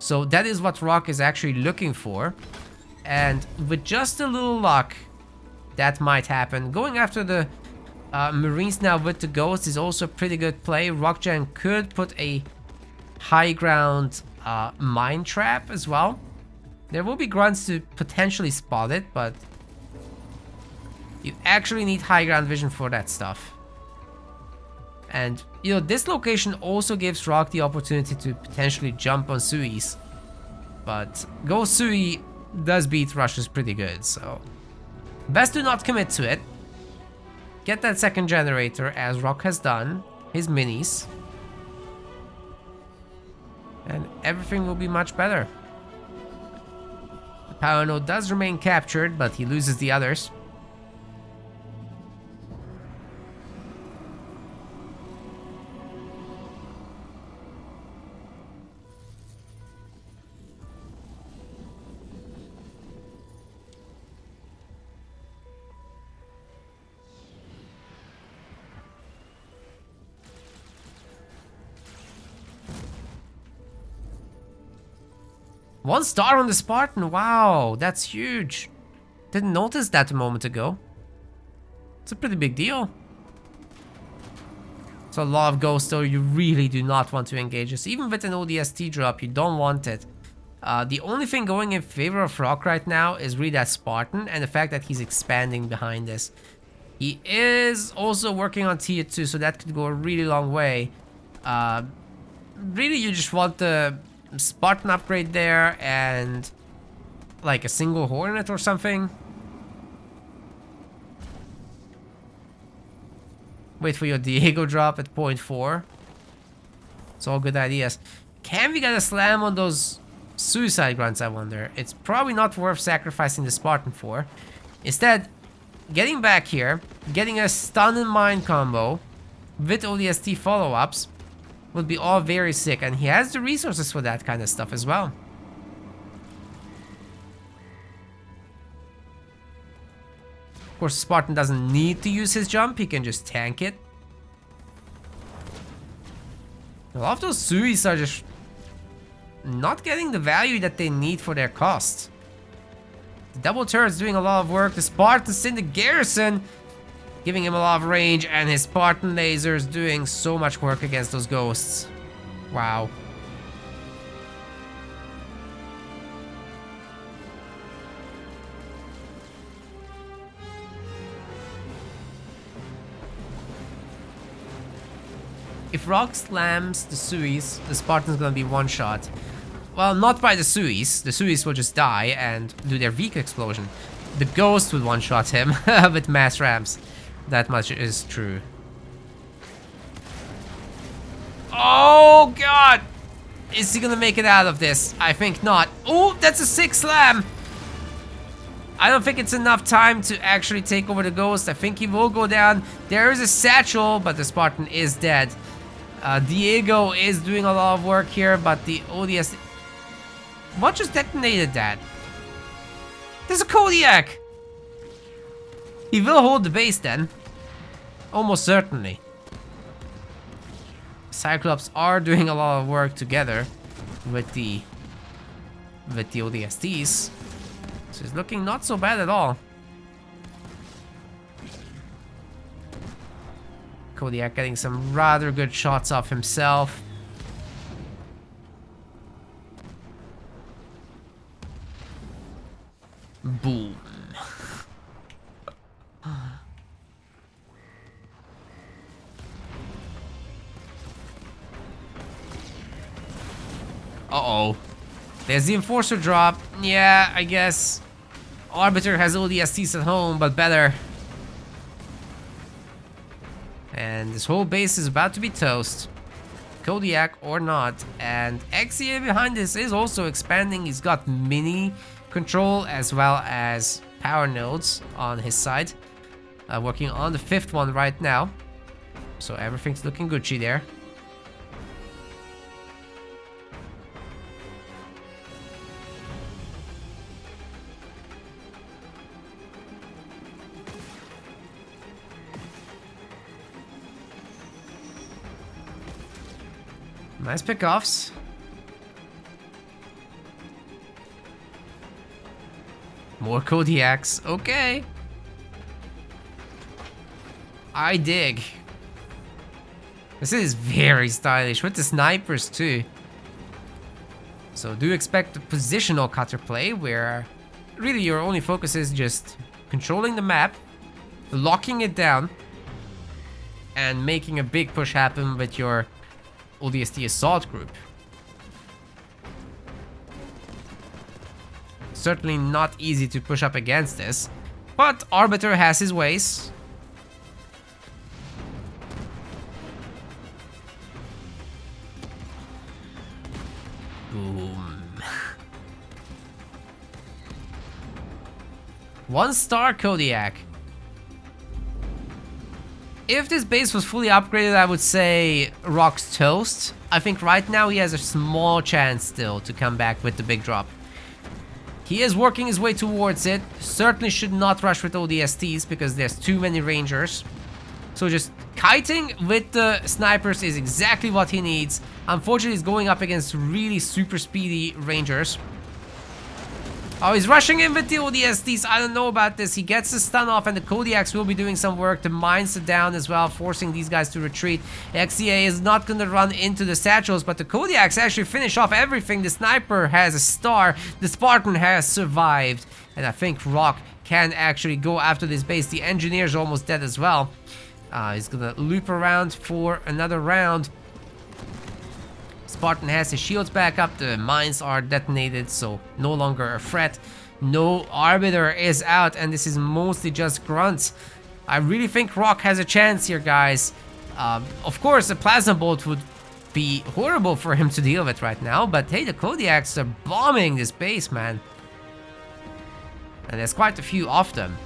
So that is what Rock is actually looking for. And with just a little luck, that might happen. Going after the Marines now with the Ghost is also a pretty good play. Rockgen could put a high ground mine trap as well. There will be grunts to potentially spot it, but you actually need high ground vision for that stuff. And you know, this location also gives Rock the opportunity to potentially jump on Suis, but Ghost Sui does beat rushes pretty good, so best do not commit to it. Get that second generator as Rock has done, his minis, and everything will be much better. The power node does remain captured, but he loses the others. One star on the Spartan, wow, that's huge. Didn't notice that a moment ago. It's a pretty big deal. It's a lot of ghosts though, you really do not want to engage this. Even with an ODST drop, you don't want it. The only thing going in favor of Rock right now is really that Spartan and the fact that he's expanding behind this. He is also working on tier 2, so that could go a really long way. Really, you just want the Spartan upgrade there and like a single Hornet or something. Wait for your Diego drop at 0.4. It's all good ideas. Can we get a slam on those suicide grunts, I wonder? It's probably not worth sacrificing the Spartan for. Instead, getting back here, getting a stun and mine combo with ODST follow-ups would be all very sick, and he has the resources for that kind of stuff as well. Of course, Spartan doesn't need to use his jump, he can just tank it. A lot of those Suis are just not getting the value that they need for their cost. The double turret's doing a lot of work. The Spartan's in the garrison, giving him a lot of range, and his Spartan lasers doing so much work against those ghosts. Wow. If Rock slams the Suis, the Spartan's gonna be one shot. Well, not by the Suis. The Suis will just die and do their weak explosion. The Ghost would one-shot him with mass ramps. That much is true. Oh, God! Is he gonna make it out of this? I think not. Oh, that's a sick slam! I don't think it's enough time to actually take over the Ghost. I think he will go down. There is a satchel, but the Spartan is dead. Diego is doing a lot of work here, but the ODS... What just detonated that? There's a Kodiak! He will hold the base then. Almost certainly. Cyclops are doing a lot of work together with the ODSTs. So it's looking not so bad at all. Kodiak getting some rather good shots off himself. Boom. Uh-oh. There's the Enforcer drop. Yeah, I guess Arbiter has ODSTs at home, but better. And this whole base is about to be toast. Kodiak or not. And XCA behind this is also expanding. He's got mini control as well as power nodes on his side. Working on the 5th one right now. So everything's looking Gucci there. Nice pickoffs. More Kodiaks. Okay. I dig. This is very stylish with the snipers too. So do expect a positional cutter play where really your only focus is just controlling the map, locking it down, and making a big push happen with your ODST assault group. Certainly not easy to push up against this, but Arbiter has his ways. Boom. 1-star Kodiak. If this base was fully upgraded, I would say Rock's toast. I think right now he has a small chance still to come back with the big drop. He is working his way towards it. Certainly should not rush with ODSTs because there's too many rangers. So just kiting with the snipers is exactly what he needs. Unfortunately, he's going up against really super speedy rangers. Oh, he's rushing in with the ODSTs. I don't know about this. He gets the stun off and the Kodiaks will be doing some work. The mines are down as well, forcing these guys to retreat. XCA is not going to run into the satchels, but the Kodiaks actually finish off everything. The sniper has a star. The Spartan has survived. And I think Rock can actually go after this base. The engineer's almost dead as well. He's going to loop around for another round. Spartan has his shields back up, the mines are detonated, so no longer a threat. No Arbiter is out, and this is mostly just grunts. I really think Rock has a chance here, guys. Of course, a plasma bolt would be horrible for him to deal with right now, but hey, the Kodiaks are bombing this base, man. And there's quite a few of them.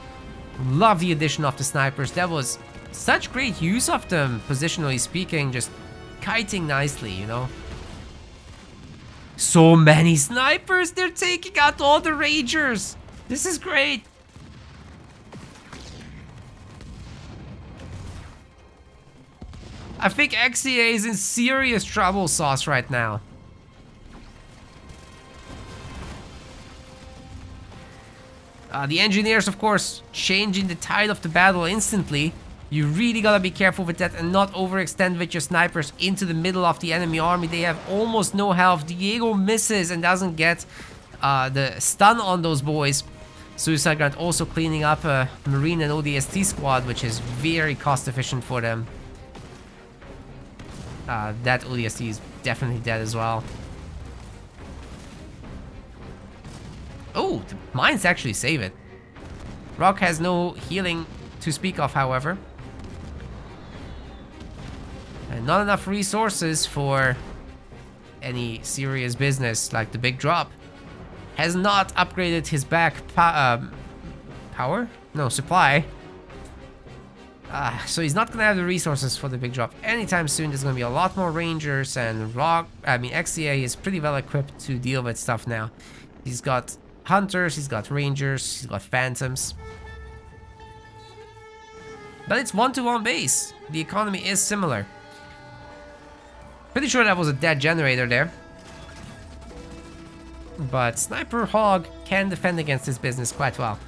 Love the addition of the snipers. That was such great use of them, positionally speaking, just kiting nicely, you know. So many snipers, they're taking out all the ragers. This is great. I think XCA is in serious trouble sauce right now. The engineers, of course, changing the tide of the battle instantly. You really gotta be careful with that and not overextend with your snipers into the middle of the enemy army. They have almost no health. Diego misses and doesn't get the stun on those boys. Suicide Grunt also cleaning up a Marine and ODST squad, which is very cost efficient for them. That ODST is definitely dead as well. Oh, the mines actually save it. Rock has no healing to speak of, however. And not enough resources for any serious business like the big drop. Has not upgraded his back power? No, supply. So he's not gonna have the resources for the big drop anytime soon. There's gonna be a lot more rangers, and XCA is pretty well equipped to deal with stuff now. He's got hunters, he's got rangers, he's got phantoms. But it's 1-to-1 base. The economy is similar. Pretty sure that was a dead generator there. But Sniper Hog can defend against this business quite well.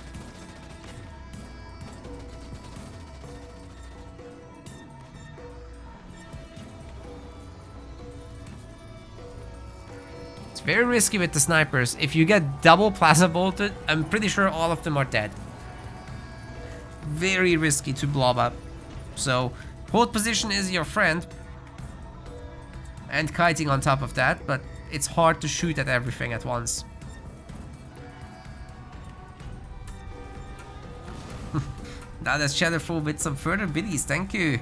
It's very risky with the snipers. If you get double plasma bolted, I'm pretty sure all of them are dead. Very risky to blob up. So, hold position is your friend. And kiting on top of that, but it's hard to shoot at everything at once. Now that's Shadowful with some further biddies, thank you.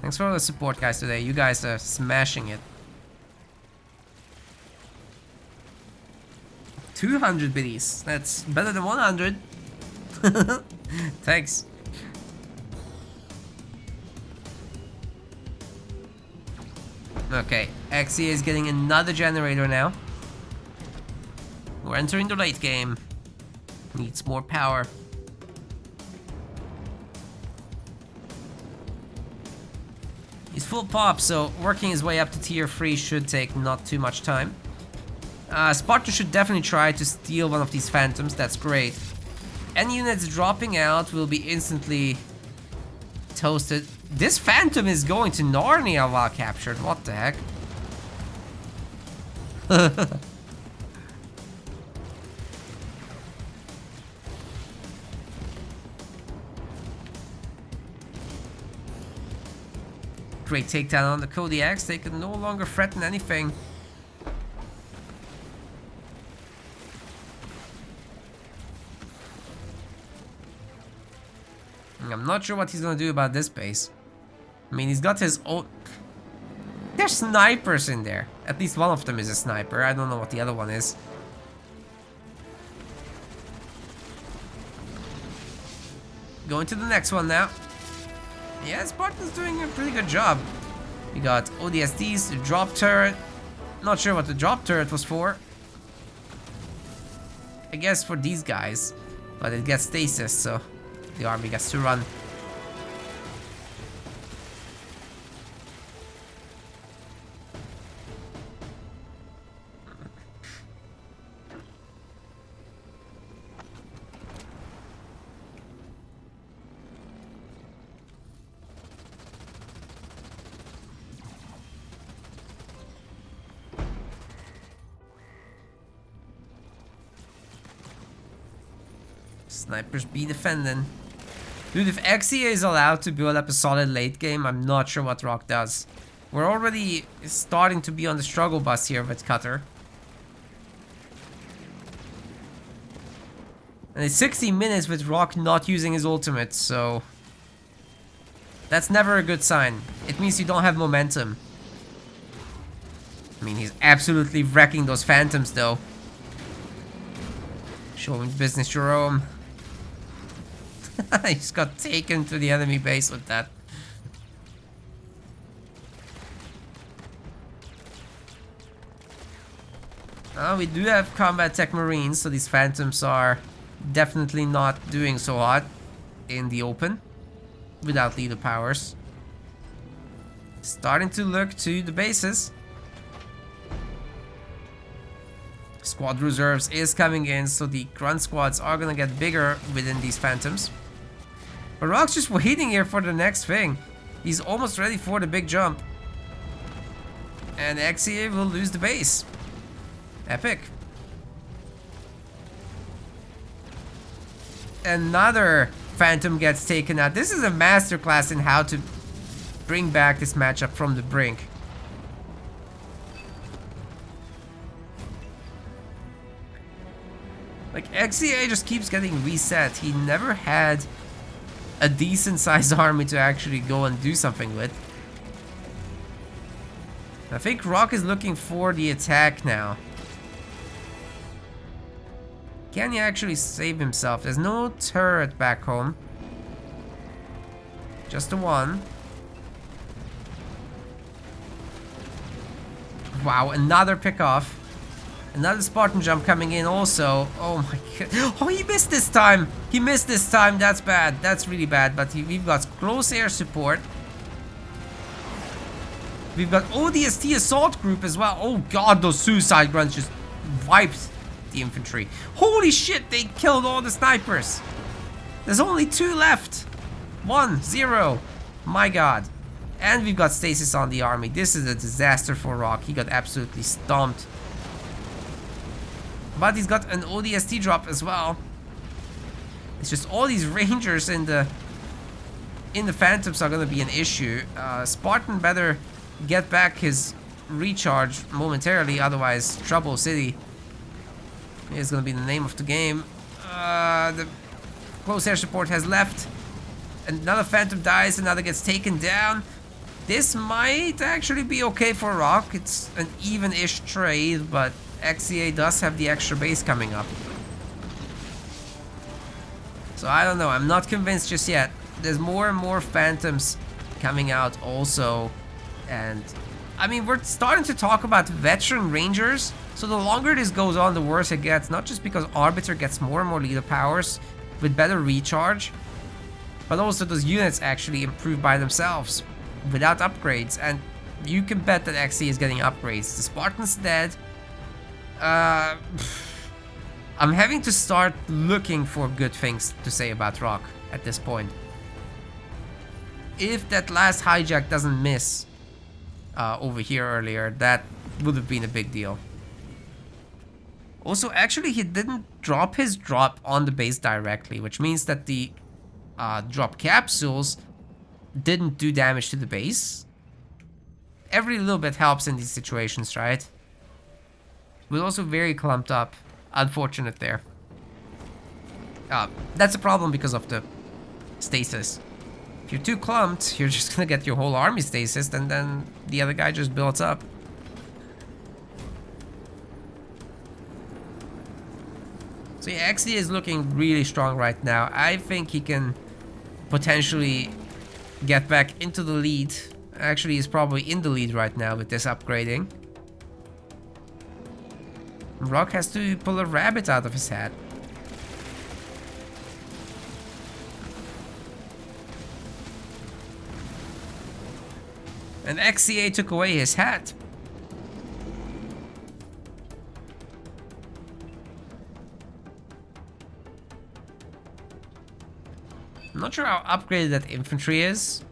Thanks for all the support, guys, today. You guys are smashing it. 200 biddies. That's better than 100. Thanks. Okay, XCA is getting another generator now. We're entering the late game. Needs more power. He's full pop, so working his way up to tier 3 should take not too much time. Sparta should definitely try to steal one of these phantoms, that's great. Any units dropping out will be instantly toasted. This phantom is going to Narnia while captured, what the heck? Great takedown on the Kodiaks, they can no longer threaten anything. I'm not sure what he's gonna do about this base. I mean, he's got his own... There's snipers in there. At least one of them is a sniper. I don't know what the other one is. Going to the next one now. Yeah, Spartan's doing a pretty good job. We got ODSTs, the drop turret. Not sure what the drop turret was for. I guess for these guys. But it gets stasis, so the army gets to run. Snipers be defending. Dude, if XCA is allowed to build up a solid late game, I'm not sure what Rock does. We're already starting to be on the struggle bus here with Cutter. And it's 60 minutes with Rock not using his ultimate, so... That's never a good sign. It means you don't have momentum. I mean, he's absolutely wrecking those phantoms, though. Showing business, Jerome. He just got taken to the enemy base with that. We do have combat tech marines, so these phantoms are definitely not doing so hot in the open without leader powers. Starting to look to the bases. Squad reserves is coming in, so the grunt squads are gonna get bigger within these phantoms. But Rock's just waiting here for the next thing. He's almost ready for the big jump. And XCA will lose the base. Epic. Another phantom gets taken out. This is a masterclass in how to bring back this matchup from the brink. Like, XCA just keeps getting reset. He never had a decent sized army to actually go and do something with. I think Rock is looking for the attack now. Can he actually save himself? There's no turret back home. Just the one. Wow, another pick-off. Another Spartan jump coming in also. Oh my god. Oh, he missed this time. He missed this time. That's bad. That's really bad. But we've got close air support. We've got ODST assault group as well. Oh god, those suicide grunts just wiped the infantry. Holy shit, they killed all the snipers. There's only 2 left. 1, 0. My god. And we've got stasis on the army. This is a disaster for Rock. He got absolutely stomped. But he's got an ODST drop as well. It's just all these rangers in the phantoms are gonna be an issue. Spartan better get back his recharge momentarily, otherwise Trouble City is gonna be the name of the game. The close air support has left. Another phantom dies, another gets taken down. This might actually be okay for Rock. It's an even-ish trade, but XCA does have the extra base coming up. So I don't know, I'm not convinced just yet. There's more and more phantoms coming out also. And I mean, we're starting to talk about veteran rangers. So the longer this goes on, the worse it gets. Not just because Arbiter gets more and more leader powers with better recharge, but also those units actually improve by themselves without upgrades. And you can bet that XCA is getting upgrades. The Spartan's dead. I'm having to start looking for good things to say about Rock at this point. If that last hijack doesn't miss over here earlier, that would have been a big deal. Also, actually, he didn't drop his drop on the base directly, which means that the drop capsules didn't do damage to the base. Every little bit helps in these situations, right? We're also very clumped up. Unfortunate there. That's a problem because of the stasis. If you're too clumped, you're just gonna get your whole army stasis, and then the other guy just builds up. So yeah, XCA is looking really strong right now. I think he can potentially get back into the lead. Actually, he's probably in the lead right now with this upgrading. Rock has to pull a rabbit out of his hat. And XCA took away his hat. I'm not sure how upgraded that infantry is.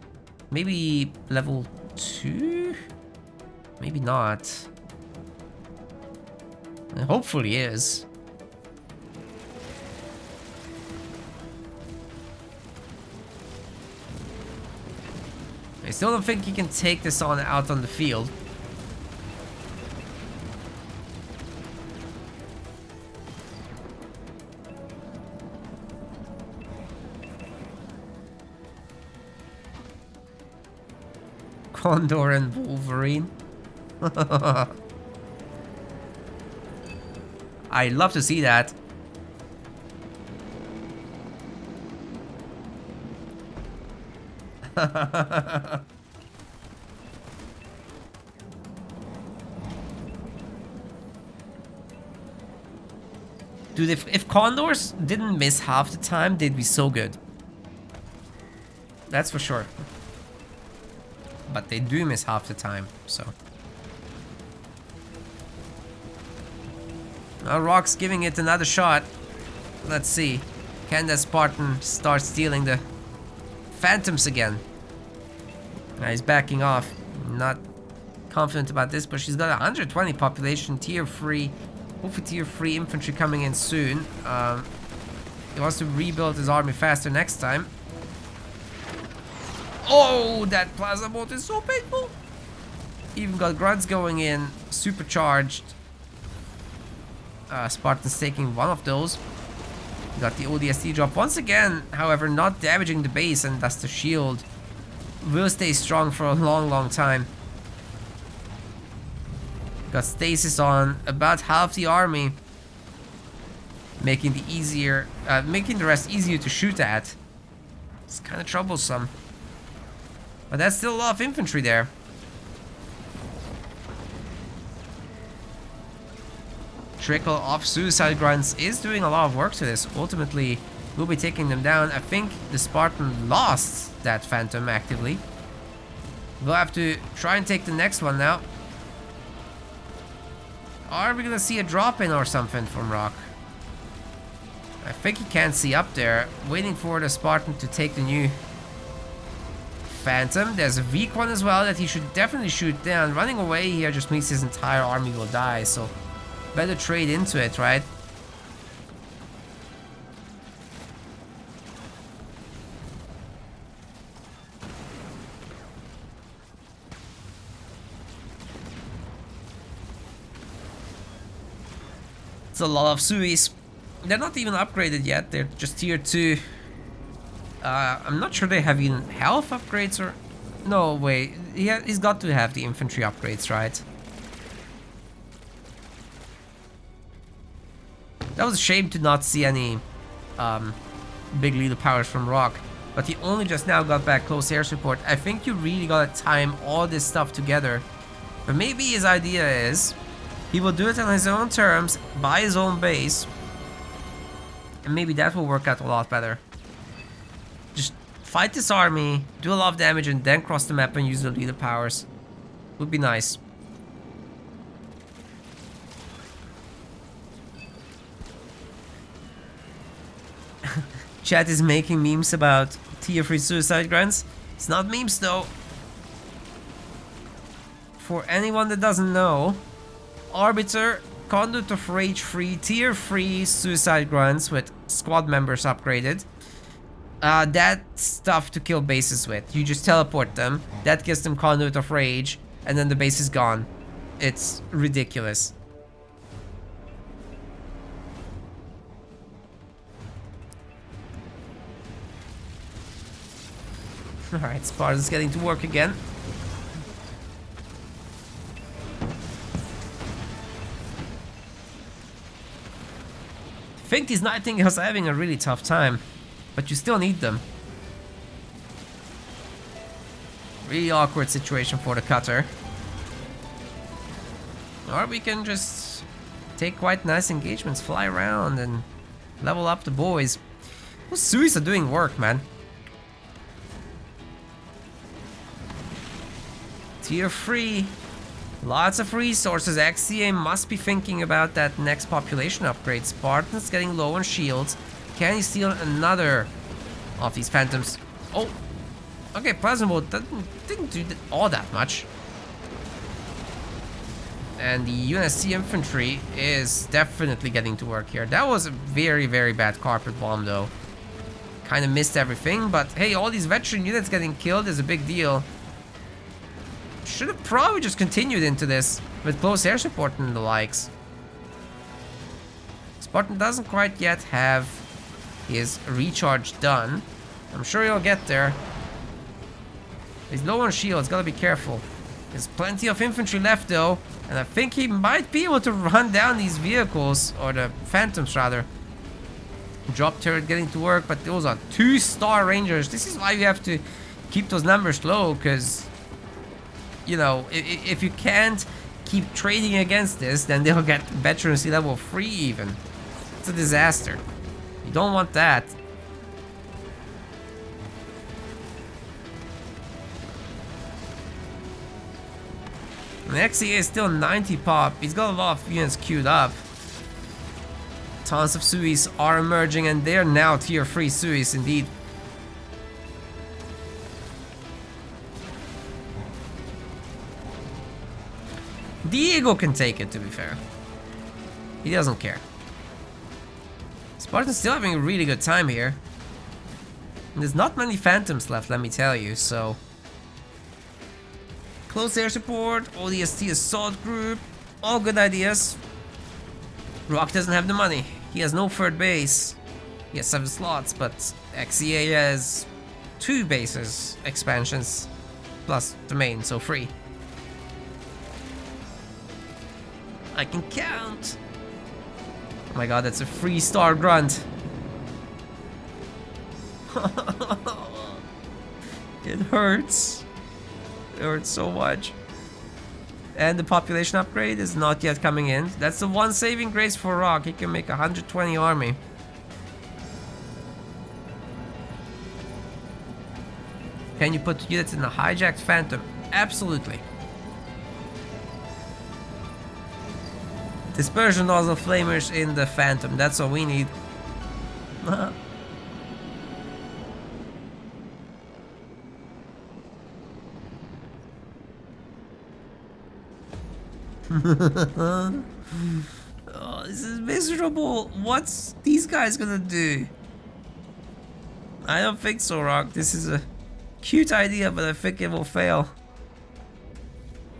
Maybe level 2? Maybe not. It hopefully is. I still don't think he can take this on out on the field. Condor and Wolverine. I'd love to see that. Dude, if Condors didn't miss half the time, they'd be so good. That's for sure. But they do miss half the time, so. Now Rock's giving it another shot. Let's see. Can the Spartan start stealing the Phantoms again? Now he's backing off. Not confident about this, but she's got 120 population, tier 3. Hopefully tier 3 infantry coming in soon. He wants to rebuild his army faster next time. Oh, that plasma bolt is so painful. Even got grunts going in, supercharged. Spartan's taking one of those. Got the ODST drop once again, however, not damaging the base, and thus the shield will stay strong for a long time. Got stasis on about half the army, making the rest easier to shoot at. It's kind of troublesome, but that's still a lot of infantry there. Trickle of suicide grunts is doing a lot of work to this. Ultimately, we'll be taking them down. I think the Spartan lost that Phantom actively. We'll have to try and take the next one now. Are we gonna see a drop in or something from Rock? I think he can't see up there. Waiting for the Spartan to take the new Phantom. There's a weak one as well that he should definitely shoot down. Running away here just means his entire army will die, so better trade into it, right? It's a lot of Suis. They're not even upgraded yet. They're just tier 2. I'm not sure they have even health upgrades or... No, wait. He's got to have the infantry upgrades, right? That was a shame to not see any big leader powers from Rock. But he only just now got back close air support. I think you really gotta time all this stuff together. But maybe his idea is he will do it on his own terms, by his own base. And maybe that will work out a lot better. Just fight this army, do a lot of damage, and then cross the map and use the leader powers. Would be nice. Chat is making memes about tier 3 suicide grunts. It's not memes though. For anyone that doesn't know, Arbiter, Conduit of Rage 3, tier 3 suicide grunts with squad members upgraded. That stuff to kill bases with. You just teleport them, that gives them Conduit of Rage, and then the base is gone. It's ridiculous. Alright, Spartan's getting to work again. I think these Nightingales are having a really tough time, but you still need them. Really awkward situation for the cutter. Or we can just take quite nice engagements, fly around and level up the boys. Those Suis are doing work, man. Tier 3. Lots of resources. XCA must be thinking about that next population upgrade. Spartan's getting low on shields. Can he steal another of these Phantoms? Oh, okay, Plasma Bolt didn't do all that much. And the UNSC infantry is definitely getting to work here. That was a very bad carpet bomb though. Kind of missed everything, but hey, all these veteran units getting killed is a big deal. Should have probably just continued into this with close air support and the likes. Spartan doesn't quite yet have his recharge done. I'm sure he'll get there. He's low on shields, gotta be careful. There's plenty of infantry left though, and I think he might be able to run down these vehicles, or the Phantoms rather. Drop turret getting to work, but those are 2-star rangers. This is why you have to keep those numbers low, because, you know, if you can't keep trading against this, then they'll get veterancy level 3 even. It's a disaster. You don't want that. And the XCA is still 90 pop. He's got a lot of units queued up. Tons of Suis are emerging, and they're now tier 3 Suis indeed. Diego can take it, to be fair. He doesn't care. Spartan's still having a really good time here. And there's not many phantoms left, let me tell you, so... Close air support, ODST assault group, all good ideas. Rock doesn't have the money. He has no third base. He has 7 slots, but XCA has 2 bases expansions, plus the main, so 3. I can count. Oh my god, that's a 3-star grunt. It hurts. It hurts so much. And the population upgrade is not yet coming in. That's the one saving grace for Rock. He can make 120 army. Can you put units in the hijacked Phantom? Absolutely. Dispersion nozzle flamers in the Phantom. That's all we need. Oh, this is miserable. What's these guys gonna do? I don't think so, Rock. This is a cute idea, but I think it will fail.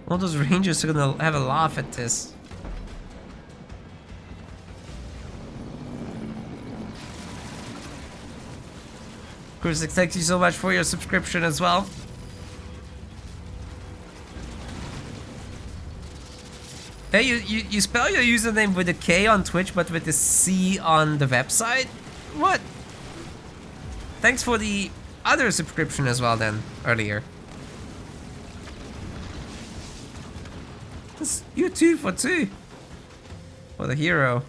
All those rangers are gonna have a laugh at this. Chris, thank you so much for your subscription as well. Hey, you spell your username with a K on Twitch, but with a C on the website? What? Thanks for the other subscription as well then, earlier. You're 2 for 2. What a hero.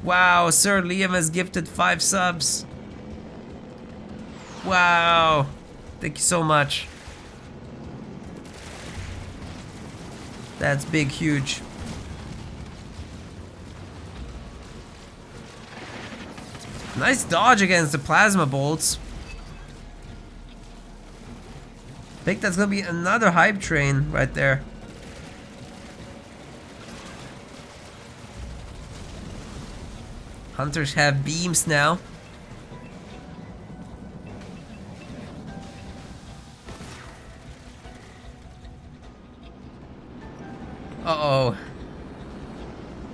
Wow, Sir Liam has gifted 5 subs. Wow. Thank you so much. That's big, huge. Nice dodge against the plasma bolts. I think that's gonna be another hype train right there. Hunters have beams now. Uh-oh.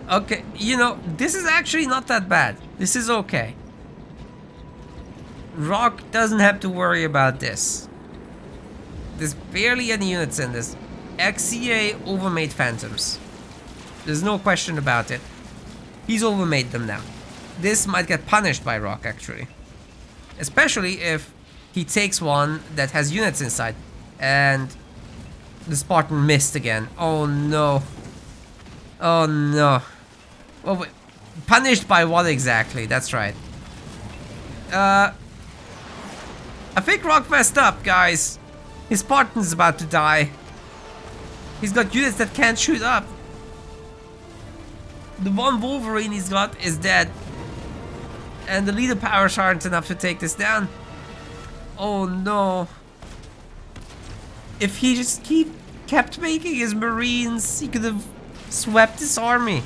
Okay, you know, this is actually not that bad. This is okay. Rock doesn't have to worry about this. There's barely any units in this. XCA overmade Phantoms. There's no question about it. He's overmade them now. This might get punished by Rock, actually. Especially if he takes one that has units inside. And the Spartan missed again. Oh no. Oh no. Well, wait. Punished by what exactly? That's right. I think Rock messed up, guys. His Spartan's about to die. He's got units that can't shoot up. The one Wolverine he's got is dead. And the leader powers aren't enough to take this down. Oh no. If he just kept making his Marines, he could have swept his army.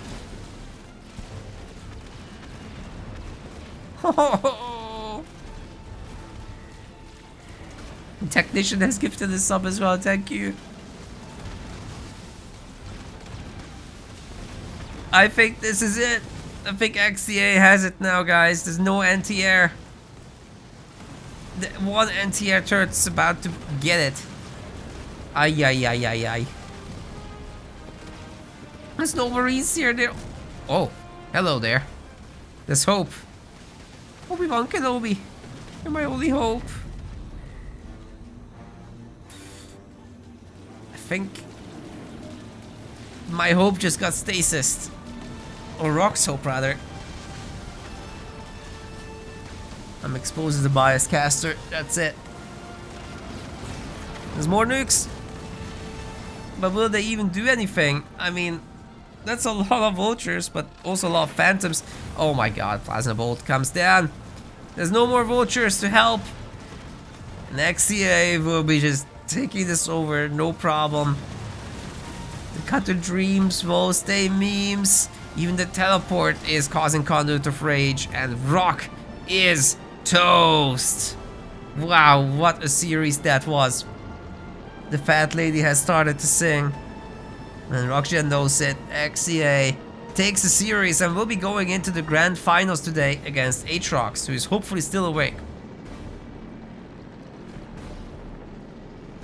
Oh. The technician has gifted a sub as well, thank you. I think this is it. I think XCA has it now, guys. There's no anti-air. The one anti-air turret's about to get it. Ay, ay, ay, ay, ay. There's no Marines here. There. Oh, hello there. There's hope. Obi-Wan Kenobi. You're my only hope. I think my hope just got stasis. Or Rock's hope, rather. I'm exposed as a bias caster. That's it. There's more nukes. But will they even do anything? I mean, that's a lot of vultures, but also a lot of phantoms. Oh my god, Plasma Bolt comes down. There's no more vultures to help. And XCA will be just taking this over, no problem. The Cutter Dreams will stay memes. Even the teleport is causing Conduit of Rage, and Rock is toast. Wow, what a series that was. The fat lady has started to sing. And Rockgen knows it. XCA takes the series and will be going into the grand finals today against Aatrox, who is hopefully still awake.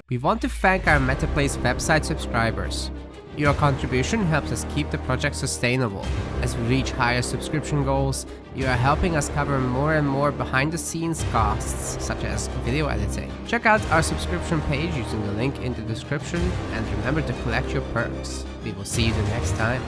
We want to thank our MetaPlace website subscribers. Your contribution helps us keep the project sustainable. As we reach higher subscription goals, you are helping us cover more and more behind-the-scenes costs, such as video editing. Check out our subscription page using the link in the description, and remember to collect your perks. We will see you the next time.